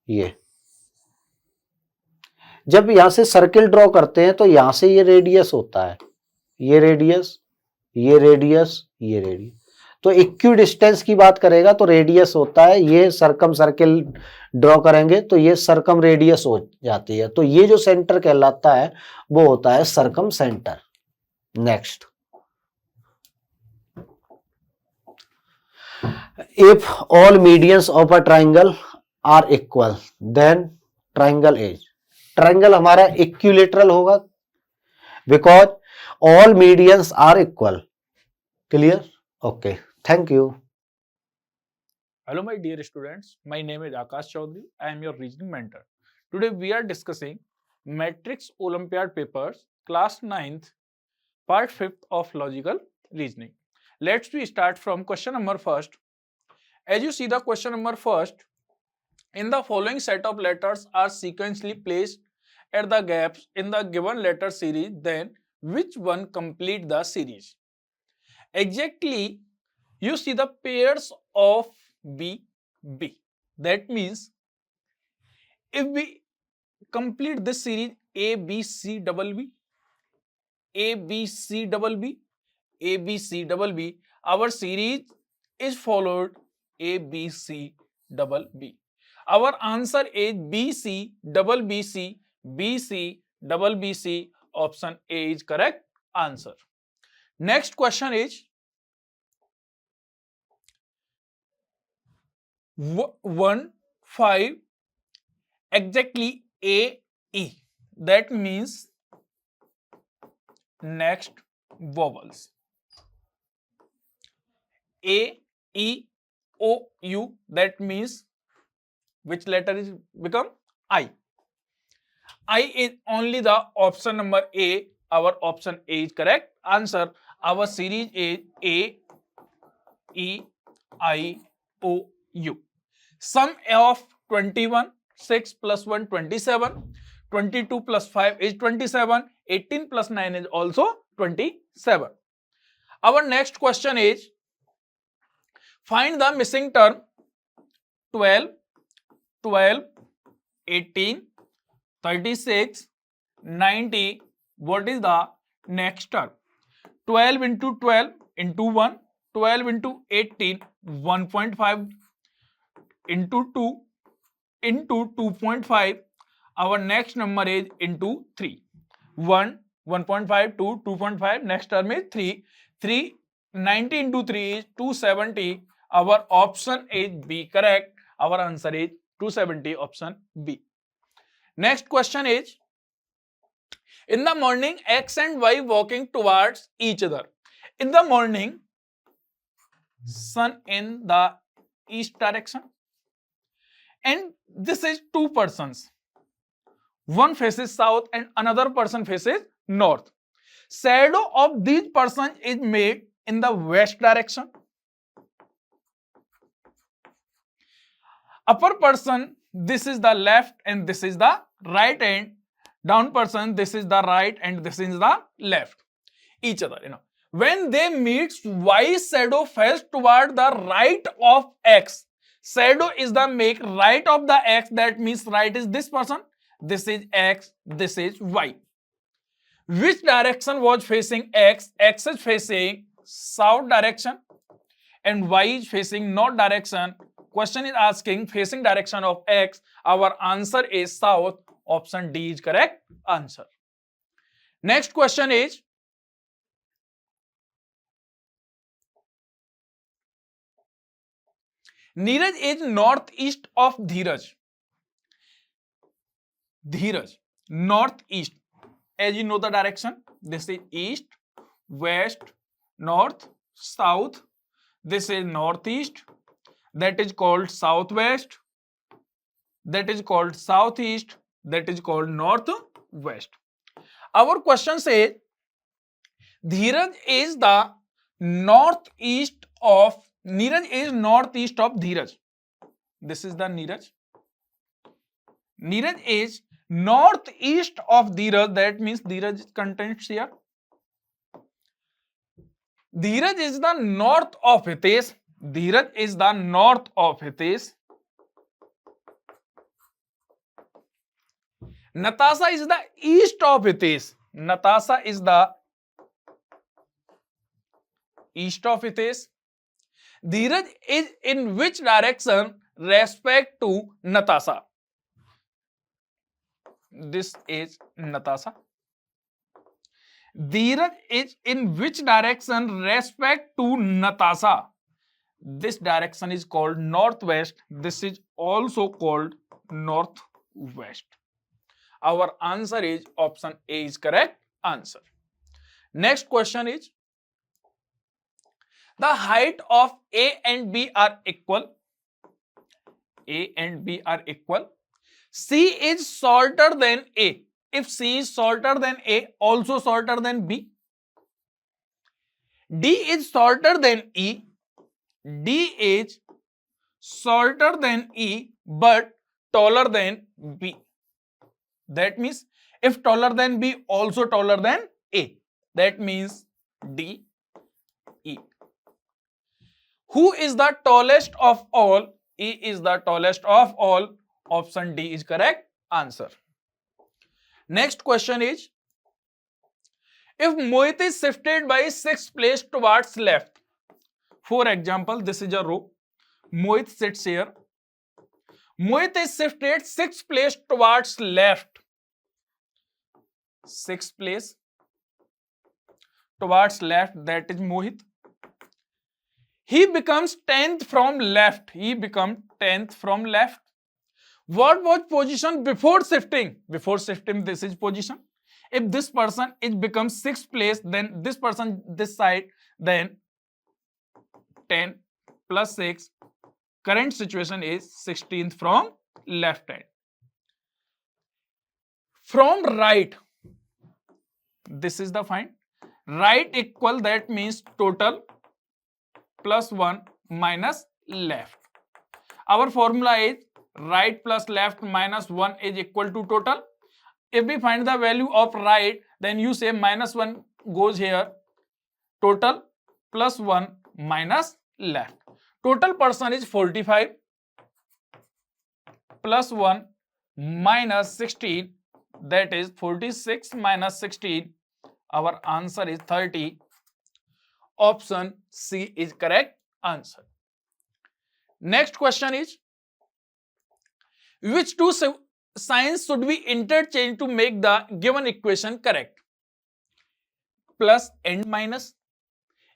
ये जब यहां से सर्किल ड्रॉ करते हैं तो यहां से ये रेडियस होता है, ये रेडियस, ये रेडियस, ये रेडियस। तो इक्यू डिस्टेंस की बात करेगा तो रेडियस होता है, ये सरकम सर्किल ड्रॉ करेंगे तो ये सरकम रेडियस हो जाती है। तो ये जो सेंटर कहलाता है वो होता है circumcentre. Next, if all medians of a triangle are equal then triangle is. Triangle हमारा इक्विलेटरल होगा because all medians are equal. Clear? Okay, thank you. Hello my dear students, my name is Akash Chaudhary. I am your reasoning mentor. Today we are discussing Matrix Olympiad papers class 9th part 5th of logical reasoning. Let's we start from question number first. As you see the question number first, in the following set of letters are sequentially placed at the gaps in the given letter series, then which one complete the series? Exactly, you see the pairs of B, B. That means if we complete this series A, B, C, double B, A, B, C, double B, A, B, C, double B, our series is followed A, B, C, double B. Our answer is B, C, double B, C, B, C, double B, C. Option A is correct answer. Next question is 1, 5 exactly A, E. That means next vowels A, E, O, U. That means which letter is become I. I is only the option number A. Our option A is correct answer. Our series is A, E, I, O, U. Sum of 21, 6 plus 1, 27, 22 plus 5 is 27, 18 plus 9 is also 27. Our next question is, find the missing term 12, 12, 18, 36, 90. What is the next term? 12 into 12 into 1, 12 into 18, 1.5 into 2 into 2.5. Our next number is into 3. 1, 1.5, 2, 2.5. Next term is 3. 3, 90 into 3 is 270. Our option is B correct. Our answer is 270, option B. Next question is, in the morning, X and Y walking towards each other. In the morning, sun in the east direction. And this is two persons. One faces south and another person faces north. Shadow of these persons is made in the west direction. Upper person, this is the left and this is the right, and down person, this is the right and this is the left. Each other, when they meet, Y shadow falls toward the right of X. Shadow is the make right of the X. That means right is this person, this is X, this is Y. Which direction was facing X? X is facing south direction and Y is facing north direction. Question is asking facing direction of X. Our answer is south. Option D is correct answer. Next question is, Neeraj is northeast of Dheeraj. Dheeraj, northeast. As you know the direction, this is east, west, north, south. This is northeast. That is called southwest. That is called southeast. That is called northwest. Our question says, Dheeraj is the northeast of Dheeraj. This is the Neeraj. Neeraj is northeast of Dheeraj. That means Dheeraj contains here. Dheeraj is the north of Hitesh. Dheeraj is the north of Hitesh. Natasha is the east of Hitesh. Natasha is the east of Hitesh. Dheeraj is in which direction respect to Natasha? This is Natasha. Dheeraj is in which direction respect to Natasha? This direction is called northwest. This is also called northwest. Our answer is option A is correct answer. Next question is, the height of A and B are equal. A and B are equal. C is shorter than A. If C is shorter than A, also shorter than B. D is shorter than E. D is shorter than E but taller than B. That means if taller than B, also taller than A. That means D, E. Who is the tallest of all? E is the tallest of all. Option D is correct answer. Next question is, if Mohit is shifted by 6th place towards left. For example, this is a row. Mohit sits here. Mohit is shifted 6th place towards left. 6th place towards left, that is Mohit. He becomes 10th from left. He becomes 10th from left. What was position before shifting? Before shifting, this is position. If this person it becomes 6th place, then this person this side, then 10 plus 6. Current situation is 16th from left hand. From right, this is the find. Right equal, that means total plus 1 minus left. Our formula is right plus left minus 1 is equal to total. If we find the value of right, then you say minus 1 goes here. Total plus 1 minus left. Total person is 45 plus 1 minus 16, that is 46 minus 16. Our answer is 30. Option C is correct answer. Next question is, which two signs should we interchange to make the given equation correct? Plus and minus.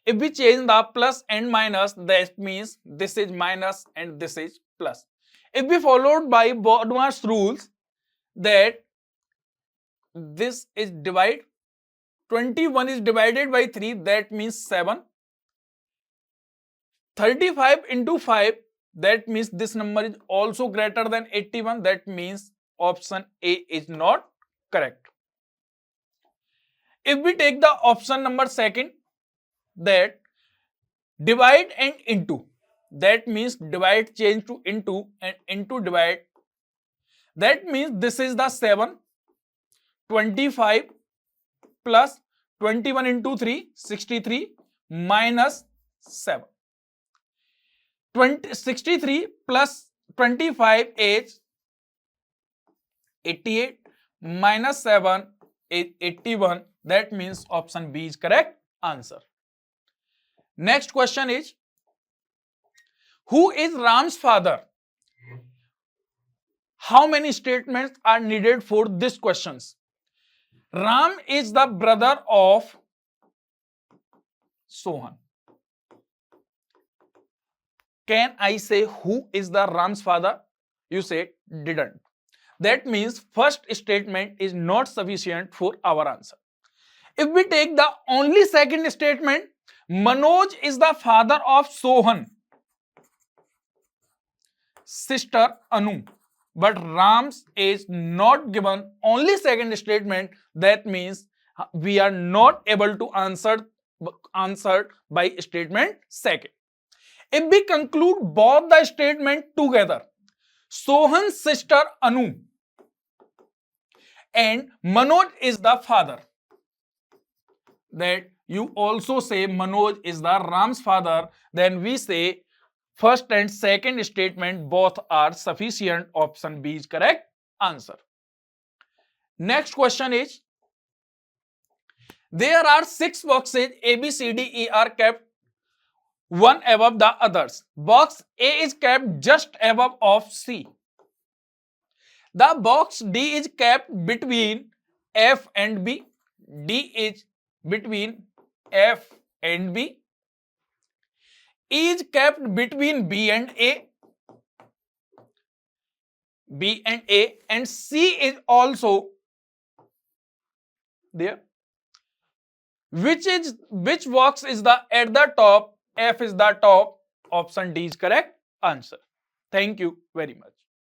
If we change the plus and minus, that means this is minus and this is plus. If we followed by Bodmer's rules, that this is divide, 21 is divided by 3, that means 7. 35 into 5, that means this number is also greater than 81, that means option A is not correct. If we take the option number second, that divide and into, that means divide change to into and into divide, that means this is the 7, 25 plus 21 into 3, 63 minus 7. 63 plus 25 is 88 minus 7 is 81. That means option B is correct answer. Next question is, who is Ram's father? How many statements are needed for this questions? Ram is the brother of Sohan. Can I say who is the Ram's father? You say didn't. That means first statement is not sufficient for our answer. If we take the only second statement, Manoj is the father of Sohan, sister Anu, but Ram's is not given. Only second statement. That means we are not able to answer by statement second. If we conclude both the statement together, Sohan's sister Anu and Manoj is the father, that you also say Manoj is the Ram's father, then we say first and second statement both are sufficient. Option B is correct answer. Next question is, there are 6 boxes A, B, C, D, E are kept one above the others. Box A is kept just above of C. The box D is kept between F and B. D is between F and B. E is kept between B and A. B and A, and C is also there. Which box is the at the top? F is the top. Option D is correct answer. Thank you very much.